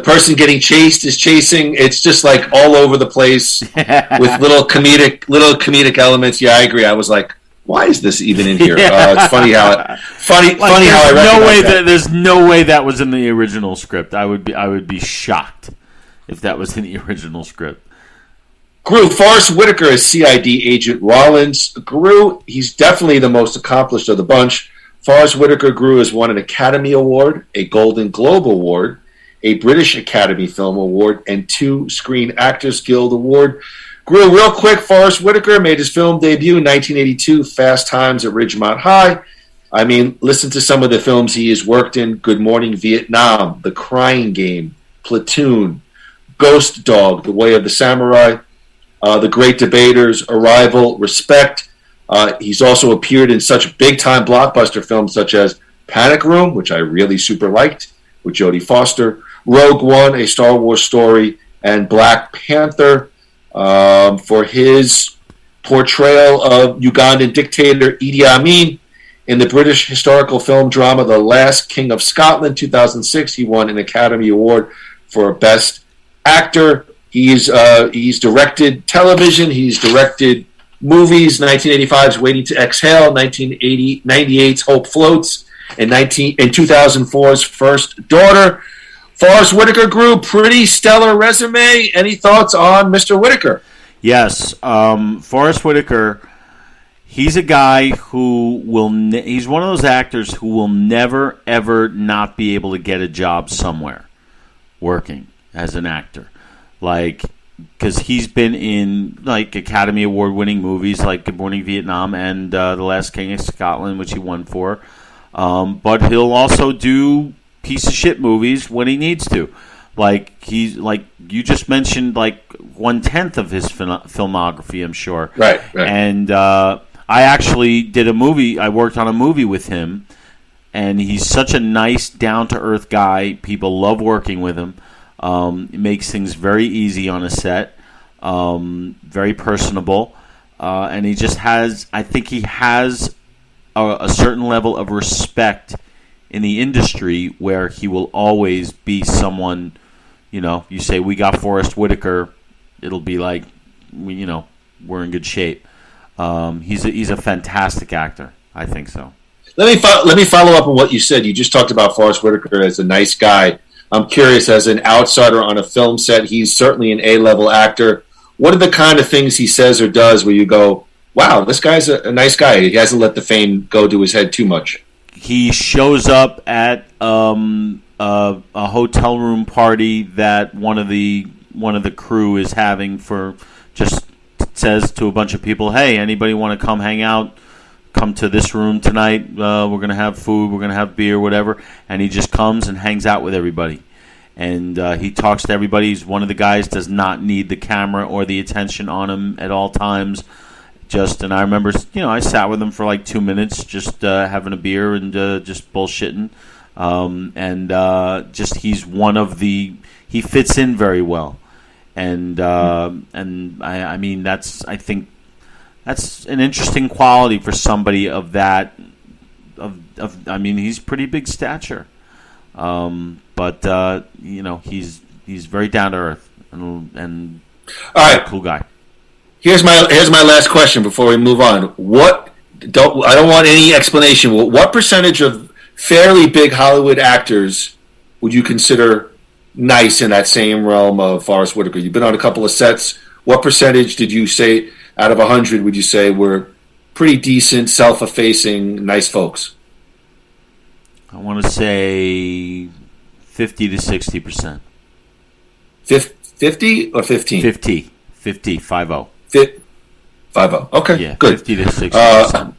Speaker 9: person getting chased is chasing. It's just like all over the place with little comedic elements. Yeah, I agree. I was like, why is this even in here? It's funny how I recognize that.
Speaker 8: There's no way that was in the original script. I would be shocked if that was in the original script.
Speaker 9: Groo, Forrest Whitaker is CID Agent Rollins. Groo, he's definitely the most accomplished of the bunch. Forrest Whitaker Groo has won an Academy Award, a Golden Globe Award, a British Academy Film Award, and 2 Screen Actors Guild Award. Groo, real quick, Forrest Whitaker made his film debut in 1982, Fast Times at Ridgemont High. I mean, listen to some of the films he has worked in: Good Morning Vietnam, The Crying Game, Platoon, Ghost Dog, The Way of the Samurai, The Great Debaters, Arrival, Respect. He's also appeared in such big-time blockbuster films such as Panic Room, which I really super liked, with Jodie Foster, Rogue One, A Star Wars Story, and Black Panther. For his portrayal of Ugandan dictator Idi Amin in the British historical film drama The Last King of Scotland, 2006, he won an Academy Award for Best Actor. He's directed television. He's directed movies. 1985's Waiting to Exhale. 98's Hope Floats. And 2004's First Daughter. Forrest Whitaker Groo, pretty stellar resume. Any thoughts on Mr. Whitaker?
Speaker 8: Yes. Forrest Whitaker, he's a guy who he's one of those actors who will never, ever not be able to get a job somewhere working as an actor. Because he's been in, Academy Award-winning movies like Good Morning Vietnam and The Last King of Scotland, which he won for. But he'll also do piece of shit movies when he needs to. You just mentioned 1/10 of his filmography, I'm sure.
Speaker 9: Right.
Speaker 8: And I actually did a movie. I worked on a movie with him, and he's such a nice, down-to-earth guy. People love working with him. He makes things very easy on a set, very personable, and he just has. I think he has a certain level of respect in the industry where he will always be someone, you say, we got Forrest Whitaker, it'll be like, we're in good shape. He's a fantastic actor. I think so.
Speaker 9: Let me follow up on what you said. You just talked about Forrest Whitaker as a nice guy. I'm curious, as an outsider on a film set, he's certainly an A-level actor. What are the kind of things he says or does where you go, wow, this guy's a nice guy. He hasn't let the fame go to his head too much.
Speaker 8: He shows up at a hotel room party that one of the crew is having for, just says to a bunch of people, hey, anybody want to come hang out? Come to this room tonight. We're going to have food. We're going to have beer, whatever. And he just comes and hangs out with everybody. and he talks to everybody. He's one of the guys does not need the camera or the attention on him at all times. And I remember, I sat with him for like 2 minutes, just having a beer and just bullshitting. He's one of the. He fits in very well, and I mean I think that's an interesting quality for somebody of that. I mean, he's pretty big stature, but he's very down to earth and
Speaker 9: all right,
Speaker 8: cool guy.
Speaker 9: Here's my last question before we move on. I don't want any explanation. What percentage of fairly big Hollywood actors would you consider nice in that same realm of Forrest Whitaker? You've been on a couple of sets. What percentage did you say out of 100 would you say were pretty decent, self-effacing, nice folks?
Speaker 8: I want to say 50 to 60%.
Speaker 9: 50 or 15?
Speaker 8: 50, 50.
Speaker 9: Okay,
Speaker 8: yeah,
Speaker 9: good.
Speaker 8: 50 to 60%.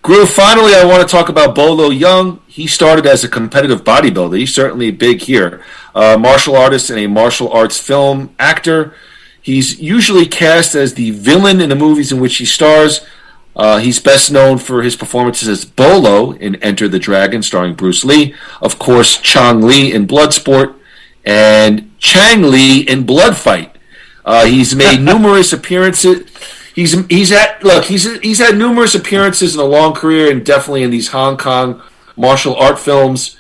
Speaker 9: Groo, finally, I want to talk about Bolo Young. He started as a competitive bodybuilder. He's certainly big here. Martial artist and a martial arts film actor. He's usually cast as the villain in the movies in which he stars. He's best known for his performances as Bolo in Enter the Dragon, starring Bruce Lee. Of course, Chong Li in Bloodsport, and Chang Li in Blood Fight. He's made numerous appearances. He's had numerous appearances in a long career, and definitely in these Hong Kong martial art films.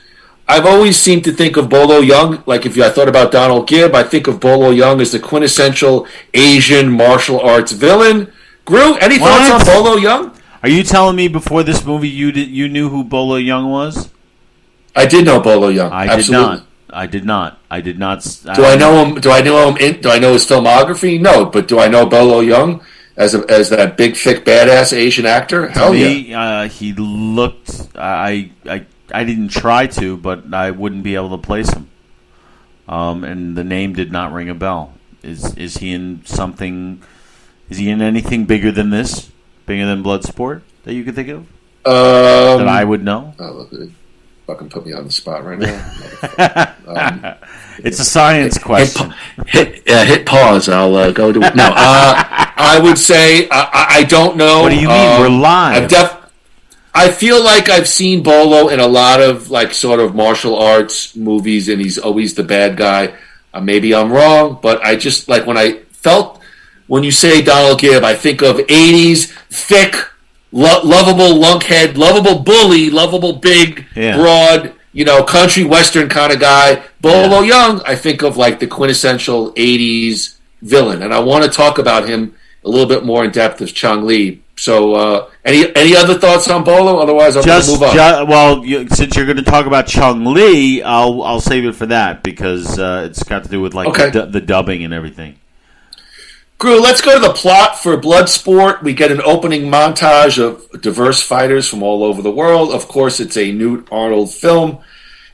Speaker 9: I've always seemed to think of Bolo Young, like if I thought about Donald Gibb, I think of Bolo Young as the quintessential Asian martial arts villain. Groo, any thoughts on Bolo Young?
Speaker 8: Are you telling me before this movie you knew who Bolo Young was?
Speaker 9: I did know Bolo Young.
Speaker 8: I did not.
Speaker 9: Do I know him? Do I know him? Do I know his filmography? No, but do I know Bolo Young as that big, thick, badass Asian actor? Hell
Speaker 8: yeah. He looked. I didn't try to, but I wouldn't be able to place him. And the name did not ring a bell. Is he in something? Is he in anything bigger than this? Bigger than Bloodsport that you could think of? That I would know?
Speaker 9: Oh, fucking put me on the spot right now.
Speaker 8: It's a science question.
Speaker 9: Hit pause. I'll go to it. No, I would say I don't know.
Speaker 8: What do you mean? We're live.
Speaker 9: I feel like I've seen Bolo in a lot of like sort of martial arts movies, and he's always the bad guy. Maybe I'm wrong, but I just like when you say Donald Gibb, I think of 80s thick, lovable lunkhead, lovable bully, lovable big, broad, country western kind of guy. Bolo Young, I think of like the quintessential 80s villain, and I want to talk about him a little bit more in depth as Chong Li. So, any other thoughts on Bolo? Otherwise, I'm going to move on.
Speaker 8: Since you're going to talk about Chong Li, I'll save it for that because it's got to do with like the dubbing and everything.
Speaker 9: Groo, let's go to the plot for Bloodsport. We get an opening montage of diverse fighters from all over the world. Of course, it's a Newt Arnold film.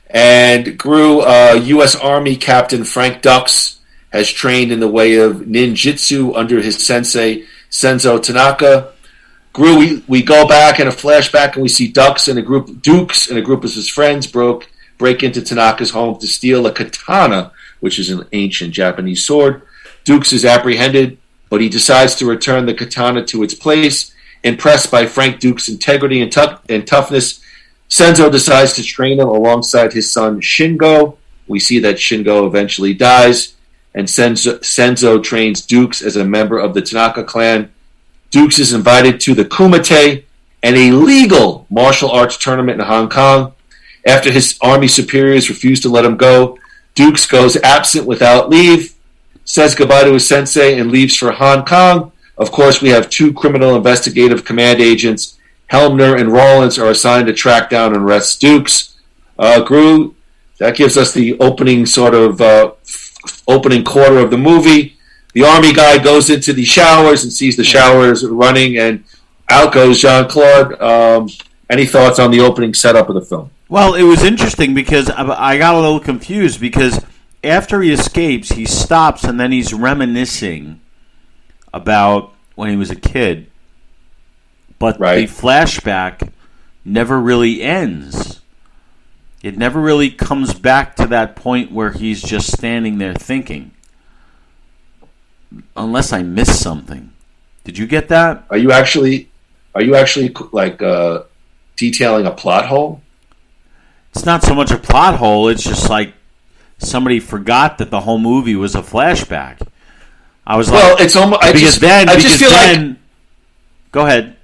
Speaker 9: And Groo, U.S. Army Captain Frank Dux has trained in the way of ninjutsu under his sensei, Senzo Tanaka. Groo, we go back in a flashback and we see Dukes and a group of his friends break into Tanaka's home to steal a katana, which is an ancient Japanese sword. Dukes is apprehended, but he decides to return the katana to its place. Impressed by Frank Dukes' integrity and toughness, Senzo decides to train him alongside his son Shingo. We see that Shingo eventually dies, and Senzo trains Dukes as a member of the Tanaka clan. Dukes is invited to the Kumite, an illegal martial arts tournament in Hong Kong. After his army superiors refuse to let him go, Dukes goes absent without leave, says goodbye to his sensei, and leaves for Hong Kong. Of course, we have two criminal investigative command agents, Helmner and Rollins, are assigned to track down and arrest Dukes. Groo, that gives us the opening opening quarter of the movie. The army guy goes into the showers and sees the showers running, and out goes Jean-Claude. Any thoughts on the opening setup of the film?
Speaker 8: Well, it was interesting because I got a little confused because after he escapes, he stops and then he's reminiscing about when he was a kid. But the flashback never really ends. it never really comes back to that point where he's just standing there thinking. Unless I missed something. Did you get that?
Speaker 9: Are you actually like detailing a plot hole?
Speaker 8: It's not so much a plot hole. It's just like somebody forgot that the whole movie was a flashback. I was
Speaker 9: well,
Speaker 8: like,
Speaker 9: it's almost. I just feel like.
Speaker 8: Go ahead.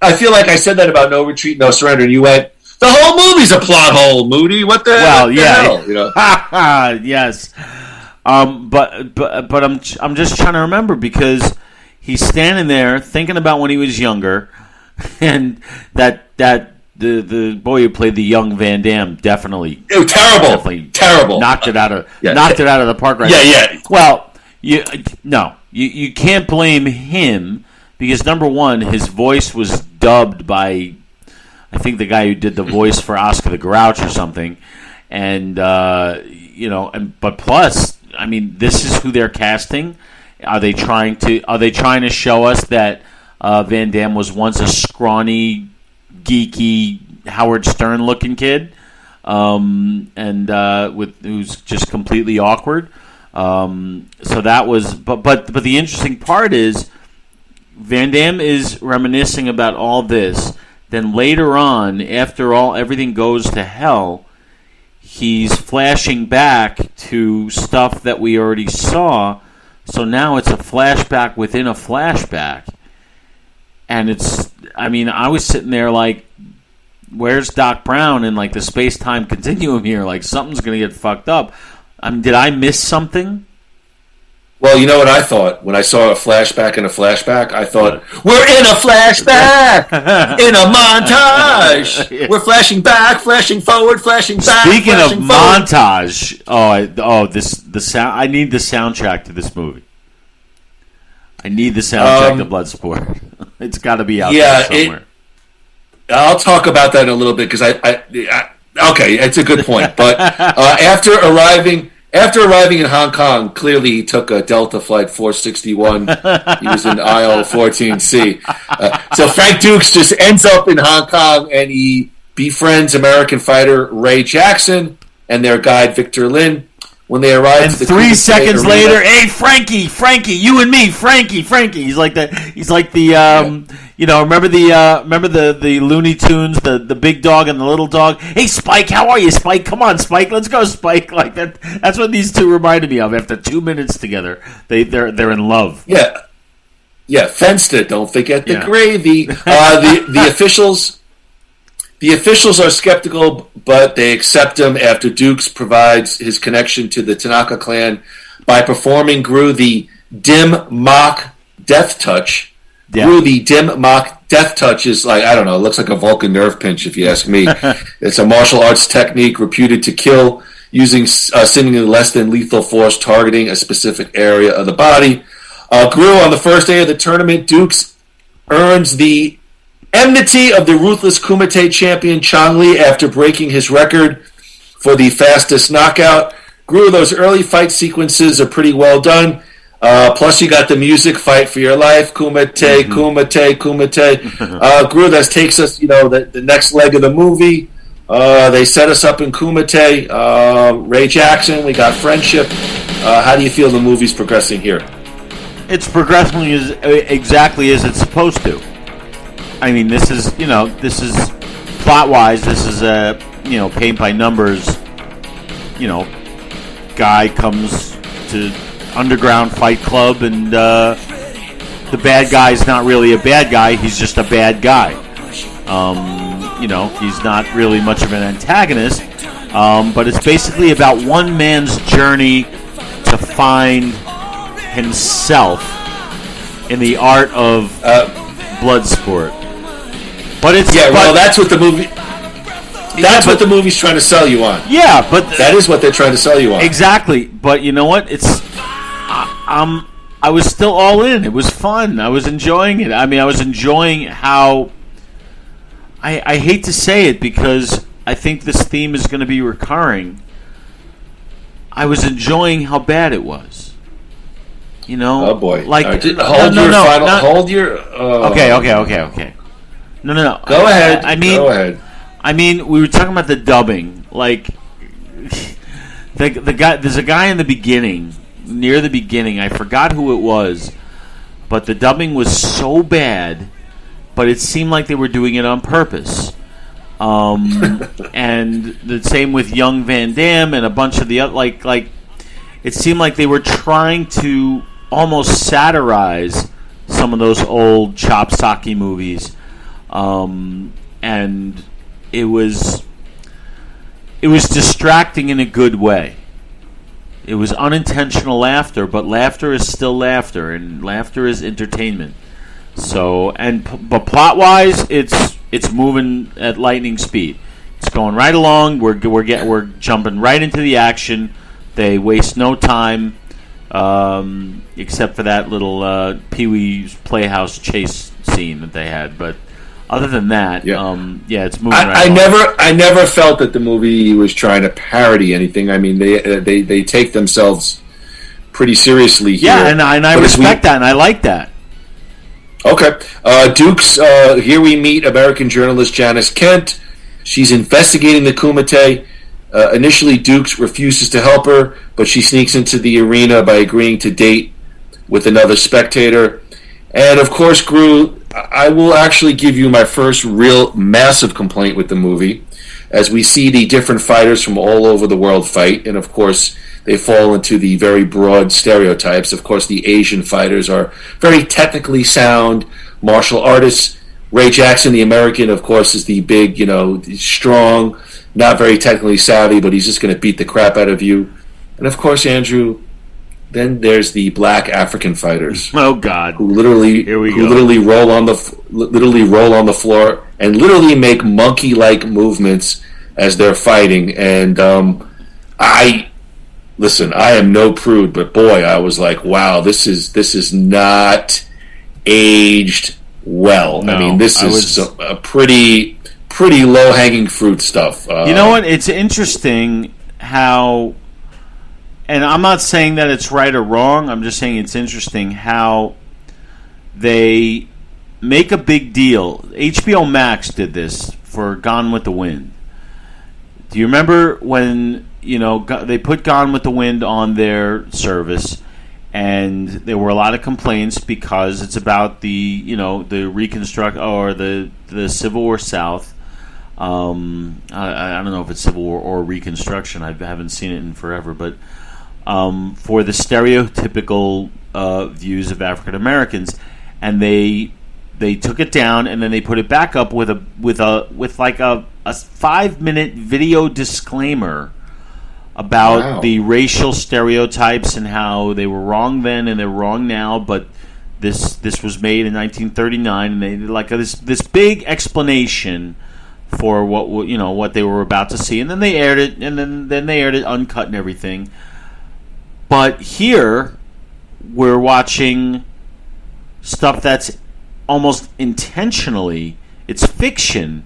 Speaker 9: I feel like I said that about No Retreat, No Surrender, and you went, the whole movie's a plot hole, Moody. What the hell? You know?
Speaker 8: Yes. But I'm just trying to remember because he's standing there thinking about when he was younger, and that the boy who played the young Van Damme definitely
Speaker 9: terrible
Speaker 8: knocked it out of the park right
Speaker 9: yeah.
Speaker 8: Well, you can't blame him because number one, his voice was dubbed by I think the guy who did the voice for Oscar the Grouch or something, and but plus, I mean, this is who they're casting. Are they trying to show us that Van Damme was once a scrawny, geeky Howard Stern looking kid, who's just completely awkward? So that was, but the interesting part is Van Damme is reminiscing about all this. Then later on, after everything goes to hell, he's flashing back to stuff that we already saw. So now it's a flashback within a flashback. And I was sitting there like, where's Doc Brown in like the space-time continuum here? Like something's going to get fucked up. Did I miss something?
Speaker 9: Well, you know what I thought when I saw a flashback in a flashback? I thought, we're in a flashback, in a montage. We're flashing back, flashing forward, flashing back.
Speaker 8: Speaking
Speaker 9: flashing
Speaker 8: of
Speaker 9: forward.
Speaker 8: montage, the sound. I need the soundtrack to this movie. I need the soundtrack to Bloodsport. It's got to be out there somewhere.
Speaker 9: I'll talk about that in a little bit because okay, it's a good point. But after arriving in Hong Kong, clearly he took a Delta Flight 461. He was in aisle 14C. So Frank Dukes just ends up in Hong Kong and he befriends American fighter Ray Jackson and their guide Victor Lin. When they arrive,
Speaker 8: and 3 seconds later, hey Frankie, you and me, Frankie. He's like the remember the Looney Tunes, the big dog and the little dog. Hey Spike, how are you, Spike? Come on, Spike, let's go, Spike. Like that. That's what these two reminded me of. After 2 minutes together, they're in love.
Speaker 9: Yeah, fenced it. Don't forget the gravy. The officials. The officials are skeptical, but they accept him after Dukes provides his connection to the Tanaka clan by performing Groo the Dim Mak Death Touch. Yeah. Groo the Dim Mak Death Touch is like, I don't know, it looks like a Vulcan nerve pinch if you ask me. It's a martial arts technique reputed to kill using seemingly less than lethal force targeting a specific area of the body. Groo, on the first day of the tournament, Dukes earns the enmity of the ruthless Kumite champion Chong Li after breaking his record for the fastest knockout. Groo, those early fight sequences are pretty well done. Plus you got the music, Fight for Your Life, Kumite, Kumite, Kumite. Groo, that takes us, the next leg of the movie. They set us up in Kumite. Ray Jackson, we got friendship. How do you feel the movie's progressing here?
Speaker 8: It's progressing exactly as it's supposed to. I mean, this is plot-wise, this is paint by numbers. Guy comes to underground fight club, and the bad guy's not really a bad guy. He's just a bad guy. He's not really much of an antagonist, but it's basically about one man's journey to find himself in the art of Bloodsport. But
Speaker 9: that's what the movie. That's what the movie's trying to sell you on.
Speaker 8: Yeah, but
Speaker 9: that is what they're trying to sell you on.
Speaker 8: Exactly. But you know what? I was still all in. It was fun. I was enjoying it. I mean, I was enjoying how. I hate to say it because I think this theme is going to be recurring. I was enjoying how bad it was.
Speaker 9: Oh boy!
Speaker 8: Like
Speaker 9: Okay.
Speaker 8: No.
Speaker 9: Go ahead.
Speaker 8: I mean, we were talking about the dubbing. Like, the guy. There's a guy in the beginning, near the beginning. I forgot who it was, but the dubbing was so bad, but it seemed like they were doing it on purpose. And the same with young Van Damme and a bunch of the other. Like, it seemed like they were trying to almost satirize some of those old chopsocky movies, and it was distracting in a good way. It was unintentional laughter, but laughter is still laughter, and laughter is entertainment. So, but plot wise, it's moving at lightning speed. It's going right along. We're jumping right into the action. They waste no time. Except for that little Pee-wee's Playhouse chase scene that they had, but other than that, it's moving.
Speaker 9: I never felt that the movie was trying to parody anything. I mean, they take themselves pretty seriously here.
Speaker 8: Yeah, and I respect that, and I like that.
Speaker 9: Okay, Dukes. Here we meet American journalist Janice Kent. She's investigating the Kumite. Initially, Dukes refuses to help her, but she sneaks into the arena by agreeing to date with another spectator. And, of course, Groo, I will actually give you my first real massive complaint with the movie, as we see the different fighters from all over the world fight, and, of course, they fall into the very broad stereotypes. Of course, the Asian fighters are very technically sound martial artists. Ray Jackson, the American, of course, is the big, strong, not very technically savvy, but he's just going to beat the crap out of you. And of course, Andrew, then there's the black African fighters.
Speaker 8: Oh God!
Speaker 9: Who literally roll on the floor and literally make monkey-like movements as they're fighting. And I am no prude, but boy, I was like, wow, this is not aged well. No, I mean, this is a pretty low-hanging fruit stuff.
Speaker 8: You know what? It's interesting how, and I'm not saying that it's right or wrong, I'm just saying it's interesting how they make a big deal. HBO Max did this for Gone with the Wind. Do you remember when, they put Gone with the Wind on their service, and there were a lot of complaints because it's about the reconstruct or the Civil War South. I don't know if it's Civil War or Reconstruction. I haven't seen it in forever, but for the stereotypical views of African Americans, and they took it down and then they put it back up with a 5-minute video disclaimer about the racial stereotypes and how they were wrong then and they're wrong now, but this was made in 1939, and they did like this big explanation for what they were about to see, and then they aired it, and then they aired it uncut and everything. But here we're watching stuff that's almost intentionally, it's fiction,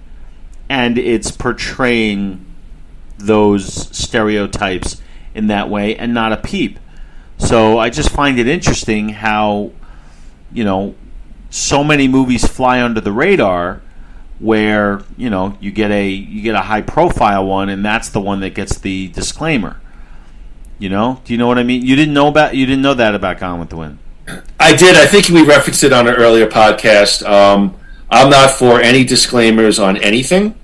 Speaker 8: and it's portraying those stereotypes in that way and not a peep. So I just find it interesting how so many movies fly under the radar, where you get a high profile one, and that's the one that gets the disclaimer. Do you know what I mean? You didn't know that about Gone with the Wind.
Speaker 9: I did. I think we referenced it on an earlier podcast. I'm not for any disclaimers on anything.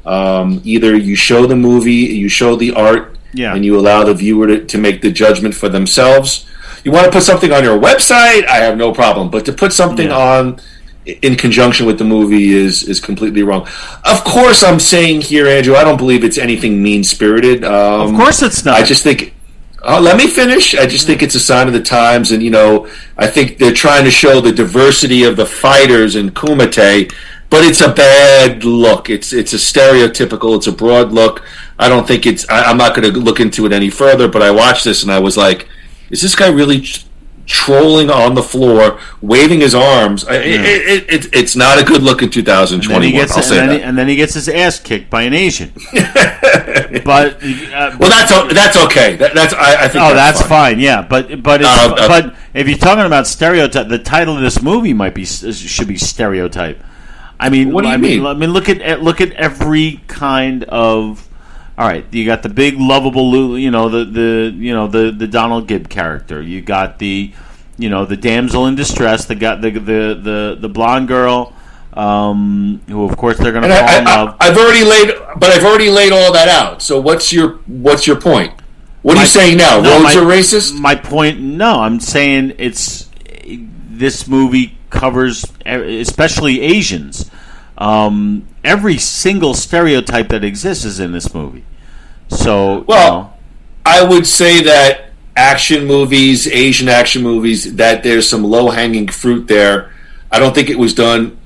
Speaker 9: Either you show the movie, you show the art, and you allow the viewer to make the judgment for themselves. You want to put something on your website, I have no problem. But to put something on in conjunction with the movie is completely wrong. Of course, I'm saying here, Andrew, I don't believe it's anything mean-spirited.
Speaker 8: Of course it's not.
Speaker 9: I just think... let me finish. I just think it's a sign of the times, and I think they're trying to show the diversity of the fighters in Kumite, but it's a bad look. It's a stereotypical. It's a broad look. I don't think it's. I'm not going to look into it any further. But I watched this and I was like, is this guy really trolling on the floor, waving his arms? It's not a good look in 2021.
Speaker 8: And then he gets his ass kicked by an Asian. But
Speaker 9: that's okay. I think.
Speaker 8: Oh, that's fine. Yeah, but if you're talking about stereotype, the title of this movie should be Stereotype. I mean,
Speaker 9: what do you mean?
Speaker 8: I mean, look at every kind of. All right, you got the big lovable, the Donald Gibb character. You got the damsel in distress. The blonde girl, who of course they're going to fall in love.
Speaker 9: I've already laid all that out. So what's your point? What are you saying now? Roads are racist?
Speaker 8: My point, no, I'm saying this movie covers, especially Asians. Every single stereotype that exists is in this movie. So,
Speaker 9: I would say that Asian action movies, that there's some low-hanging fruit there. I don't think it was done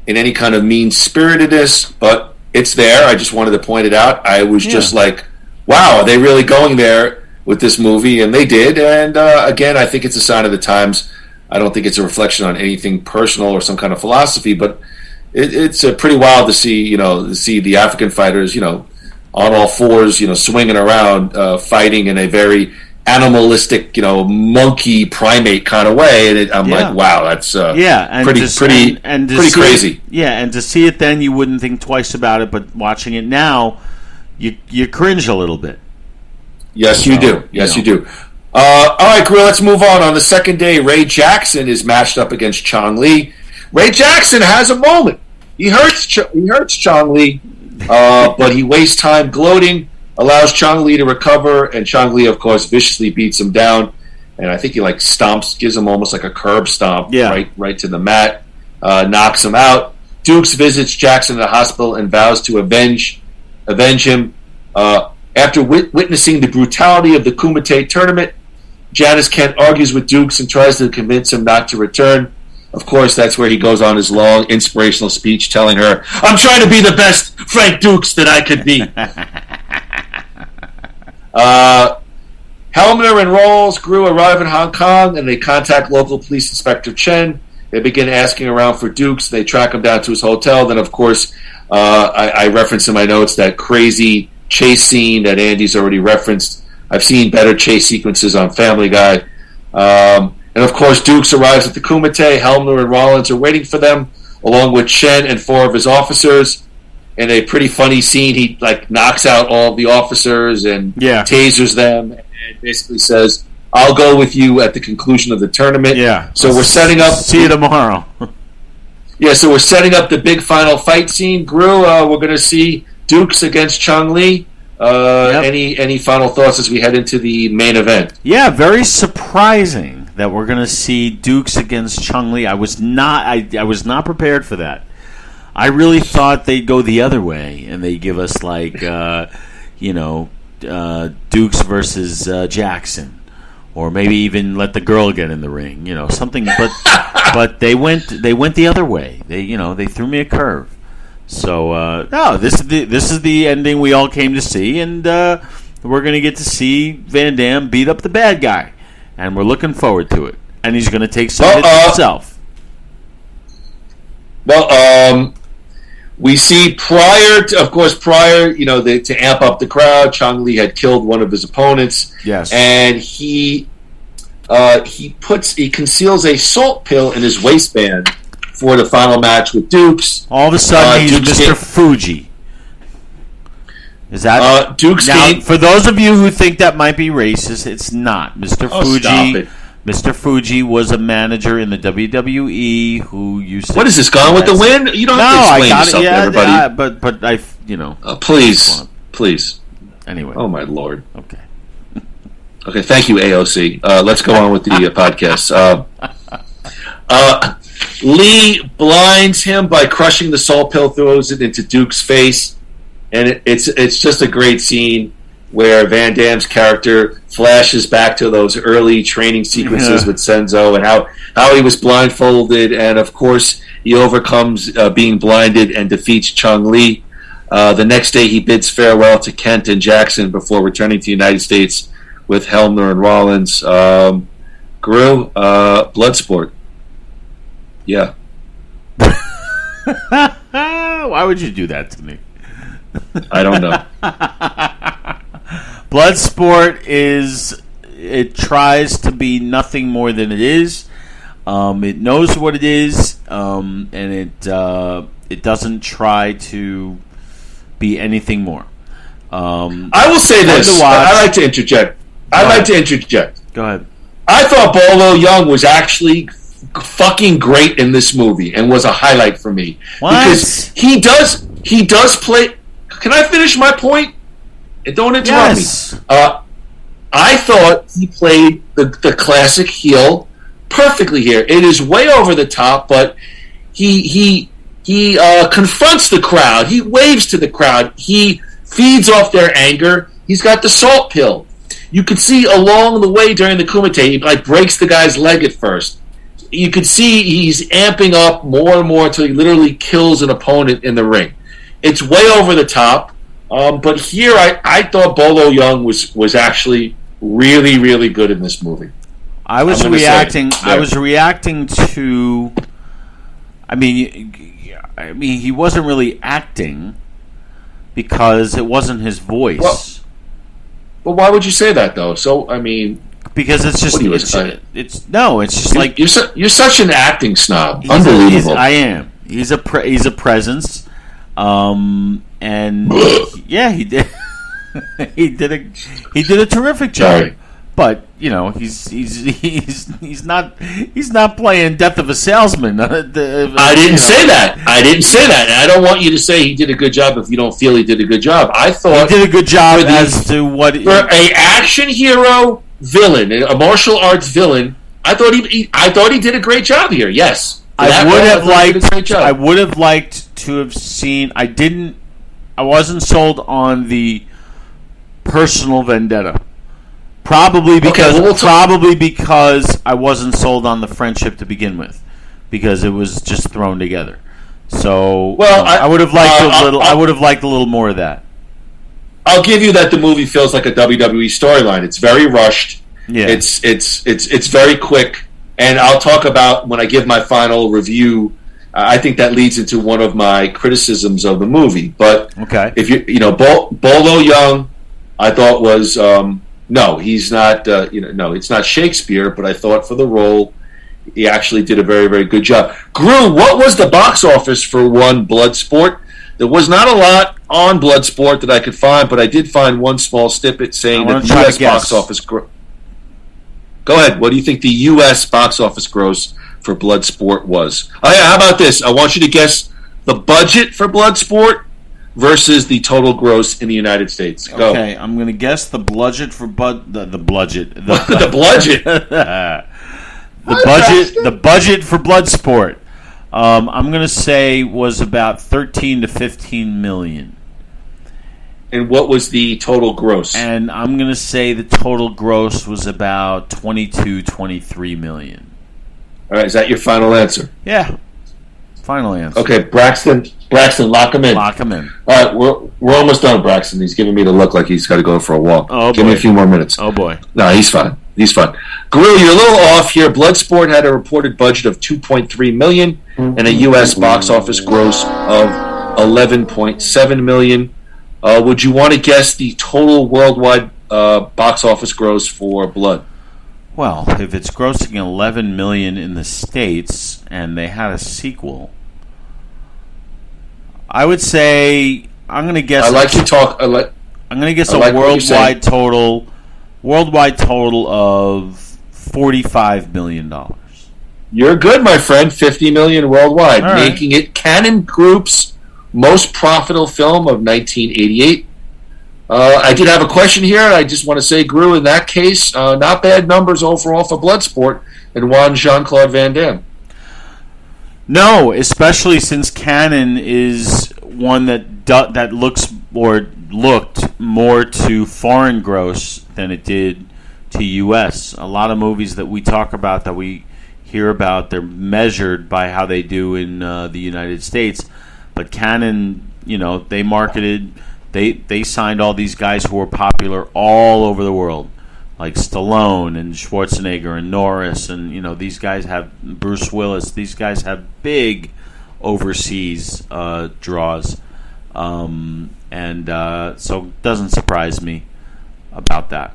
Speaker 9: in any kind of mean-spiritedness, but it's there. I just wanted to point it out. I was just like, wow, are they really going there with this movie? And they did. And again, I think it's a sign of the times. I don't think it's a reflection on anything personal or some kind of philosophy, but it's pretty wild to see, the African fighters, on all fours, swinging around, fighting in a very animalistic, monkey primate kind of way. And I'm like, wow, that's pretty crazy.
Speaker 8: And to see it then, you wouldn't think twice about it, but watching it now, you cringe a little bit.
Speaker 9: Yes, you do. Yes, you do. All right, Groo, let's move on. On the second day, Ray Jackson is matched up against Chong Li. Ray Jackson has a moment. He hurts Chong Li, but he wastes time gloating, allows Chong Li to recover, and Chong Li, of course, viciously beats him down. And I think he stomps, gives him almost like a curb stomp, right to the mat, knocks him out. Dukes visits Jackson in the hospital and vows to avenge him. After witnessing the brutality of the Kumite tournament, Janice Kent argues with Dukes and tries to convince him not to return. Of course, that's where he goes on his long, inspirational speech telling her, "I'm trying to be the best Frank Dukes that I could be." Helmner and Groo arrive in Hong Kong, and they contact local police inspector Chen. They begin asking around for Dukes. They track him down to his hotel. Then, of course, I referenced in my notes that crazy chase scene that Andy's already referenced. I've seen better chase sequences on Family Guy. And of course, Dukes arrives at the Kumite. Helmner and Rollins are waiting for them, along with Chen and 4 of his officers. In a pretty funny scene, he knocks out all of the officers and tasers them, and basically says, "I'll go with you at the conclusion of the tournament."
Speaker 8: Yeah.
Speaker 9: So we're setting up.
Speaker 8: See you tomorrow.
Speaker 9: So we're setting up the big final fight scene. Groo, we're going to see Dukes against Chong Li. Any final thoughts as we head into the main event?
Speaker 8: Yeah, very surprising that we're going to see Dukes against Chong Li. I was not prepared for that. I really thought they'd go the other way and they give us Dukes versus Jackson, or maybe even let the girl get in the ring, something. But they went the other way. They threw me a curve. So this is the ending we all came to see, and we're going to get to see Van Damme beat up the bad guy, and we're looking forward to it. And he's going to take some hits himself.
Speaker 9: We see prior, to amp up the crowd, Chong Li had killed one of his opponents.
Speaker 8: Yes,
Speaker 9: and he conceals a salt pill in his waistband for the final match with Dukes.
Speaker 8: All of a sudden, he's Mr. Fuji. Is that
Speaker 9: Dukes?
Speaker 8: Now, for those of you who think that might be racist, it's not. Mr. Fuji.
Speaker 9: Stop it.
Speaker 8: Mr. Fuji was a manager in the WWE who used to.
Speaker 9: What is this? Gone with the Wind? You don't have to explain yourself to everybody.
Speaker 8: But I.
Speaker 9: Please.
Speaker 8: Anyway.
Speaker 9: Oh my Lord.
Speaker 8: Okay.
Speaker 9: Okay. Thank you, AOC. Let's go on with the podcast. Lee blinds him by crushing the salt pill, throws it into Duke's face, and it's just a great scene where Van Damme's character flashes back to those early training sequences with Senzo and how he was blindfolded, and of course he overcomes being blinded and defeats Chong Li. The next day he bids farewell to Kent and Jackson before returning to the United States with Helmner and Rollins. Groo, Bloodsport. Yeah.
Speaker 8: Why would you do that to me?
Speaker 9: I don't know.
Speaker 8: Bloodsport it tries to be nothing more than it is. It knows what it is, and It doesn't try to be anything more.
Speaker 9: I will say this. I like to interject.
Speaker 8: Go ahead.
Speaker 9: I thought Bolo Young was actually fucking great in this movie and was a highlight for me.
Speaker 8: What?
Speaker 9: Because he does play. Can I finish my point? And don't interrupt me. I thought he played the classic heel perfectly here. It is way over the top, but he confronts the crowd. He waves to the crowd. He feeds off their anger. He's got the salt pill. You could see along the way during the Kumite, he breaks the guy's leg at first. You could see he's amping up more and more until he literally kills an opponent in the ring. It's way over the top, but here I thought Bolo Young was actually really, really good in this movie.
Speaker 8: I was reacting to. I mean, he wasn't really acting because it wasn't his voice.
Speaker 9: Well, why would you say that though? So I mean,
Speaker 8: because it's just it's just like
Speaker 9: you're such an acting snob. Unbelievable.
Speaker 8: I am. He's a presence, and yeah, he did. he did a terrific job.
Speaker 9: Sorry.
Speaker 8: But he's not playing Death of a Salesman.
Speaker 9: I didn't say that. And I don't want you to say he did a good job if you don't feel he did a good job. I thought
Speaker 8: he did a good job as to what
Speaker 9: for a action hero villain, a martial arts villain. I thought he did a great job here. Yes,
Speaker 8: I would have liked to have seen. I wasn't sold on the personal vendetta. Probably because I wasn't sold on the friendship to begin with, because it was just thrown together. So I would have liked I would have liked a little more of that.
Speaker 9: I'll give you that the movie feels like a WWE storyline. It's very rushed.
Speaker 8: Yeah.
Speaker 9: It's very quick, and I'll talk about when I give my final review. I think that leads into one of my criticisms of the movie. But
Speaker 8: okay,
Speaker 9: if Bolo Young, I thought was. No, he's not. No, it's not Shakespeare. But I thought for the role, he actually did a very, very good job. Groo, what was the box office for one Bloodsport? There was not a lot on Bloodsport that I could find, but I did find one small snippet saying that the U.S. box office. Go ahead. What do you think the U.S. box office gross for Bloodsport was? Oh yeah, how about this? I want you to guess the budget for Bloodsport versus the total gross in the United States. Go.
Speaker 8: Okay, I'm going to guess the budget for the budget.
Speaker 9: The budget.
Speaker 8: The budget for Bloodsport. I'm going to say was about 13 to 15 million.
Speaker 9: And what was the total gross?
Speaker 8: And I'm going to say the total gross was about 22, 23 million.
Speaker 9: All right, is that your final answer?
Speaker 8: Yeah. Final answer.
Speaker 9: Okay, Braxton, lock him in.
Speaker 8: Lock him in.
Speaker 9: All right, we're almost done, Braxton. He's giving me the look like he's got to go for a walk.
Speaker 8: Oh,
Speaker 9: Give me a few more minutes.
Speaker 8: Oh, boy.
Speaker 9: No, he's fine. Groo, you're a little off here. Bloodsport had a reported budget of $2.3 million and a U.S. box office gross of $11.7 million. Would you want to guess the total worldwide box office gross for Blood?
Speaker 8: Well, if it's grossing $11 million in the States and they had a sequel, I would say I'm going to guess.
Speaker 9: I like to talk.
Speaker 8: I'm going to guess a worldwide total of $45 million.
Speaker 9: You're good, my friend. $50 million worldwide,
Speaker 8: right,
Speaker 9: making it Cannon Group's most profitable film of 1988. I did have a question here. I just want to say, Groo, in that case, not bad numbers overall for Bloodsport and one Jean-Claude Van Damme.
Speaker 8: No, especially since Cannon is one that looks or looked more to foreign gross than it did to U.S. A lot of movies that we talk about, that we hear about, they're measured by how they do in the United States. But Cannon, they marketed, they signed all these guys who were popular all over the world, like Stallone and Schwarzenegger and Norris, and these guys have Bruce Willis. These guys have big overseas draws, so it doesn't surprise me about that.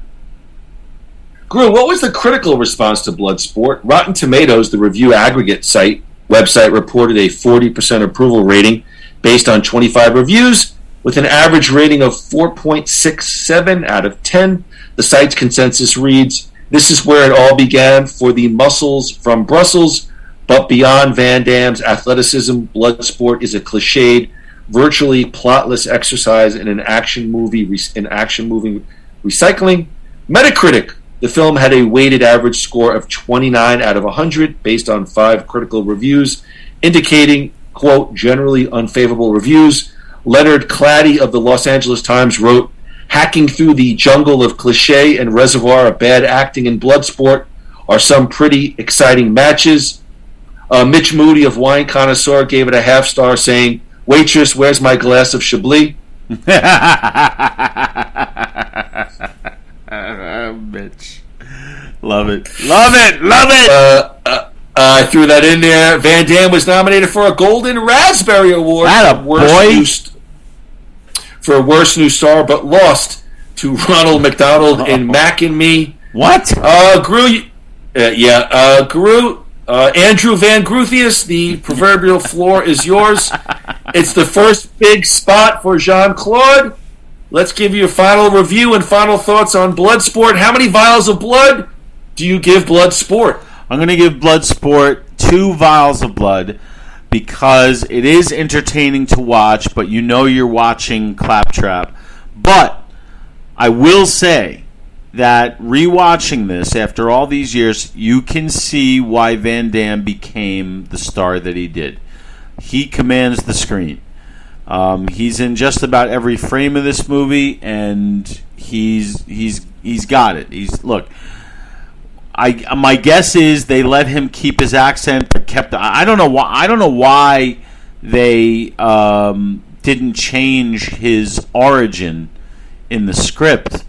Speaker 9: Groo, what was the critical response to Bloodsport? Rotten Tomatoes, the review aggregate site, website reported a 40% approval rating based on 25 reviews, with an average rating of 4.67 out of 10. The site's consensus reads, "This is where it all began for the Mussels from Brussels, but beyond Van Damme's athleticism, Bloodsport is a cliched, virtually plotless exercise in action movie recycling." Metacritic, the film had a weighted average score of 29 out of 100 based on 5 critical reviews, indicating, quote, generally unfavorable reviews. Leonard Claddy of the Los Angeles Times wrote, "Hacking through the jungle of cliché and reservoir of bad acting in Bloodsport are some pretty exciting matches." Mitch Moody of Wine Connoisseur gave it a half star, saying, "Waitress, where's my glass of Chablis?"
Speaker 8: Mitch. Love it.
Speaker 9: I threw that in there. Van Damme was nominated for a Golden Raspberry Award for Worst New Star, but lost to Ronald McDonald in Mac and Me.
Speaker 8: What?
Speaker 9: Groo, Groo, Andrew Van Groothius, the proverbial floor is yours. It's the first big spot for Jean-Claude. Let's give you a final review and final thoughts on Bloodsport. How many vials of blood do you give Bloodsport?
Speaker 8: I'm going to give Bloodsport 2 vials of blood because it is entertaining to watch, but you know you're watching Claptrap. But I will say that rewatching this after all these years, you can see why Van Damme became the star that he did. He commands the screen. He's in just about every frame of this movie, and he's got it. My guess is they let him keep his accent, but I don't know why they didn't change his origin in the script,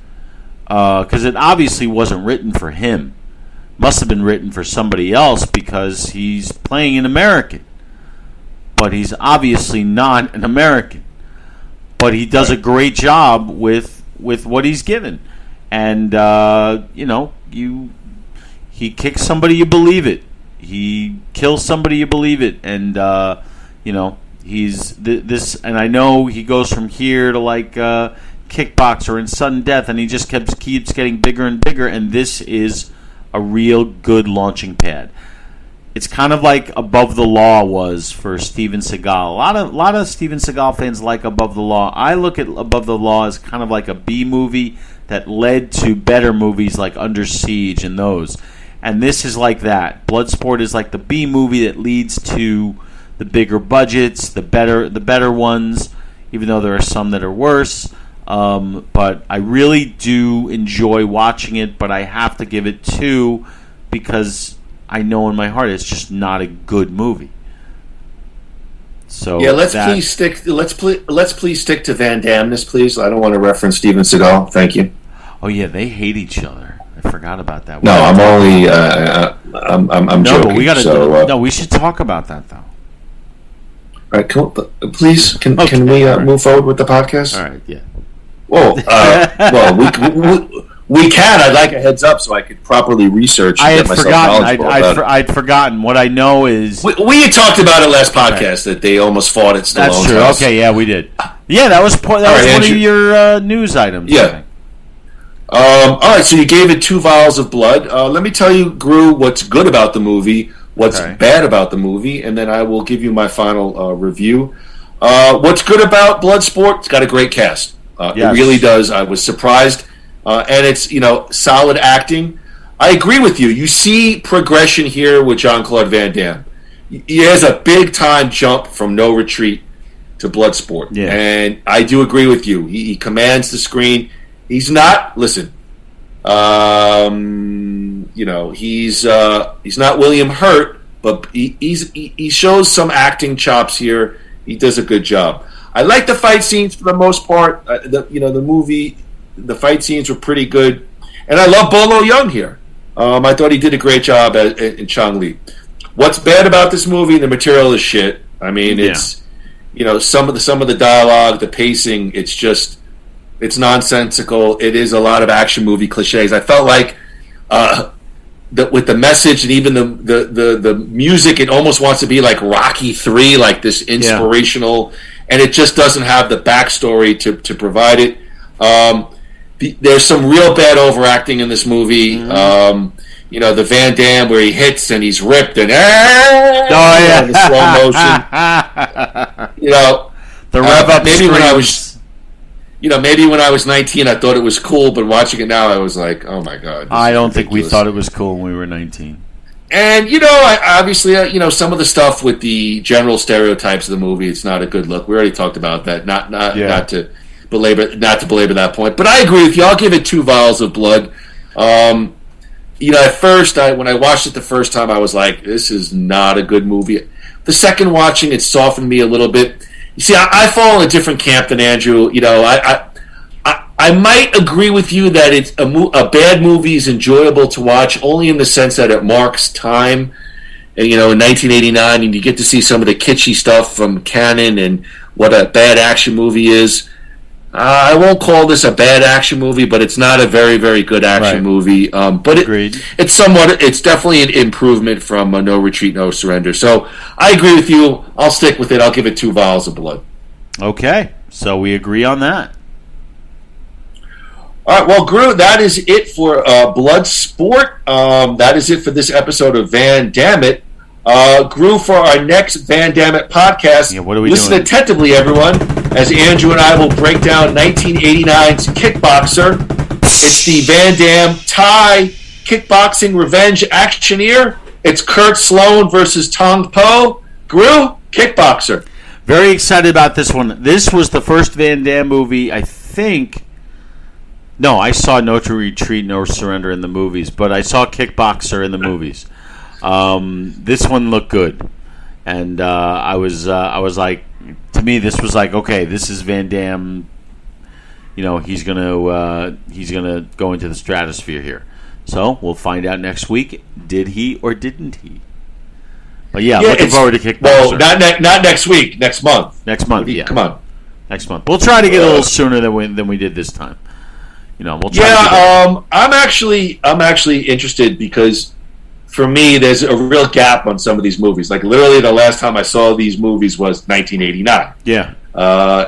Speaker 8: because it obviously wasn't written for him. Must have been written for somebody else because he's playing an American, but he's obviously not an American. But he does a great job with what he's given, and he kicks somebody, you believe it. He kills somebody, you believe it. And, he's this. And I know he goes from here to kickboxer and sudden death, and he just keeps getting bigger and bigger. And this is a real good launching pad. It's kind of like Above the Law was for Steven Seagal. A lot of Steven Seagal fans like Above the Law. I look at Above the Law as kind of like a B movie that led to better movies like Under Siege and those. And this is like that. Bloodsport is like the B movie that leads to the bigger budgets, the better ones, even though there are some that are worse. But I really do enjoy watching it, but I have to give it 2 because I know in my heart it's just not a good movie. So
Speaker 9: yeah, let's please stick to Van Damme-ness, please. I don't want to reference Steven Seagal. Thank you.
Speaker 8: Oh yeah, they hate each other. I forgot about that.
Speaker 9: I'm only I'm joking.
Speaker 8: But we we should talk about that though.
Speaker 9: All right, cool. Please, can we move forward with the podcast?
Speaker 8: All right, yeah.
Speaker 9: Well, we can. I'd like a heads up so I could properly research. And
Speaker 8: I'd forgotten. What I know is
Speaker 9: we had talked about it last podcast that they almost fought at Stallone's
Speaker 8: That's true.
Speaker 9: house.
Speaker 8: Okay, yeah, we did. Yeah, that was one of your news items.
Speaker 9: Yeah. All right, so you gave it 2 vials of blood. Let me tell you, Groo, what's good about the movie, what's bad about the movie, and then I will give you my final review. What's good about Bloodsport? It's got a great cast. Yes. It really does. I was surprised. And it's, solid acting. I agree with you. You see progression here with Jean-Claude Van Damme. He has a big-time jump from No Retreat to Bloodsport. Yeah. And I do agree with you. He commands the screen. He's not. Listen. He's not William Hurt, but he shows some acting chops here. He does a good job. I like the fight scenes for the most part. The movie, the fight scenes were pretty good, and I love Bolo Young here. I thought he did a great job in Chong Li. What's bad about this movie? The material is shit. I mean, it's some of the dialogue, the pacing. It's nonsensical. It is a lot of action movie cliches. I felt like with the message and even the music, it almost wants to be like Rocky 3, like this inspirational, and it just doesn't have the backstory to provide it. There's some real bad overacting in this movie. The Van Damme where he hits and he's ripped and the slow motion. The rev up. Maybe when I was 19, I thought it was cool, but watching it now, I was like, oh my god.
Speaker 8: I don't think we thought it was cool when we were 19.
Speaker 9: And obviously, some of the stuff with the general stereotypes of the movie, it's not a good look. We already talked about that. Not to belabor that point, but I agree with you. I'll give it 2 vials of blood. At first, when I watched it the first time, I was like, this is not a good movie. The second watching, it softened me a little bit. You see, I fall in a different camp than Andrew. I might agree with you that it's a bad movie is enjoyable to watch only in the sense that it marks time. And, in 1989, and you get to see some of the kitschy stuff from Cannon and what a bad action movie is. I won't call this a bad action movie, but it's not a very, very good action movie. But it's definitely an improvement from No Retreat, No Surrender. So I agree with you. I'll stick with it. I'll give it 2 vials of blood.
Speaker 8: Okay, so we agree on that.
Speaker 9: All right, well, Groo, that is it for Bloodsport. That is it for this episode of Van Dammit. Groo, for our next Van Dammit podcast,
Speaker 8: what are we
Speaker 9: listen
Speaker 8: doing?
Speaker 9: attentively, everyone, as Andrew and I will break down 1989's Kickboxer. It's the Van Damme Thai kickboxing revenge actioneer. It's Kurt Sloan versus Tong Po. Groo, Kickboxer.
Speaker 8: Very excited about this one. This was the first Van Damme movie, I think. No, I saw No Retreat, No Surrender in the movies, but I saw Kickboxer in the movies. This one looked good, and I was like, to me, this was like, okay, this is Van Damme. He's gonna go into the stratosphere here. So we'll find out next week. Did he or didn't he? But looking forward to Kickboxer.
Speaker 9: Well, not next week. Next month.
Speaker 8: Next month.
Speaker 9: Come on.
Speaker 8: Next month. We'll try to get a little sooner than we did this time. We'll try.
Speaker 9: I'm actually interested because, for me, there's a real gap on some of these movies. Like, literally, the last time I saw these movies was 1989.
Speaker 8: Yeah.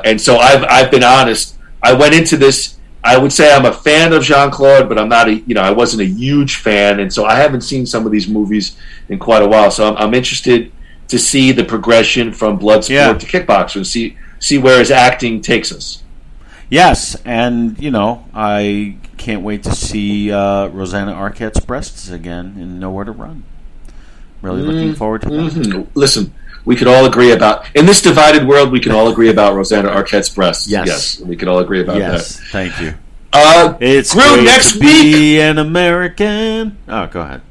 Speaker 9: And so I've been honest. I went into this. I would say I'm a fan of Jean-Claude, but I'm not I wasn't a huge fan, and so I haven't seen some of these movies in quite a while. So I'm interested to see the progression from Bloodsport to Kickboxer and see where his acting takes us.
Speaker 8: Yes, and I can't wait to see Rosanna Arquette's breasts again in Nowhere to Run. Really looking forward to that.
Speaker 9: Listen, we could all agree in this divided world, we can all agree about Rosanna Arquette's breasts.
Speaker 8: Yes,
Speaker 9: we can all agree about that.
Speaker 8: Yes, thank you.
Speaker 9: It's Groo, next
Speaker 8: to
Speaker 9: week.
Speaker 8: Be an American. Oh, go ahead.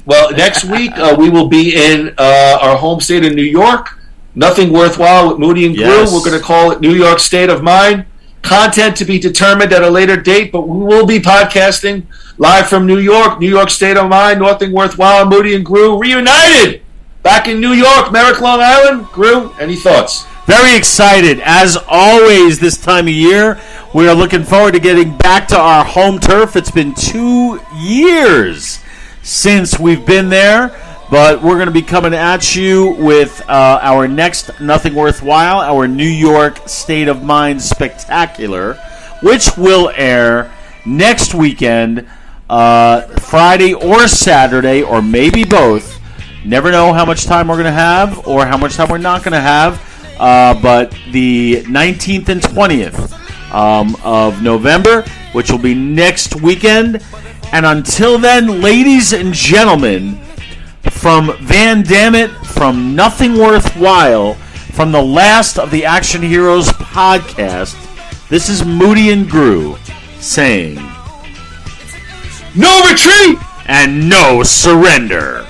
Speaker 9: Well, next week we will be in our home state of New York. Nothing Worthwhile with Moody and Groo. We're going to call it New York State of Mind. Content to be determined at a later date, but we will be podcasting live from New York State of Mind, Nothing Worthwhile, Moody and Groo reunited back in New York, Merrick, Long Island. Groo, any thoughts?
Speaker 8: Very excited. As always this time of year, we are looking forward to getting back to our home turf. It's been 2 years since we've been there, but we're going to be coming at you with our next Nothing Worthwhile, our New York State of Mind Spectacular, which will air next weekend, Friday or Saturday, or maybe both. Never know how much time we're going to have or how much time we're not going to have, but the 19th and 20th of November, which will be next weekend. And until then, ladies and gentlemen, from Van Dammit, from Nothing Worthwhile, from the last of the Action Heroes podcast, this is Moody and Groo saying,
Speaker 9: no retreat
Speaker 8: and no surrender.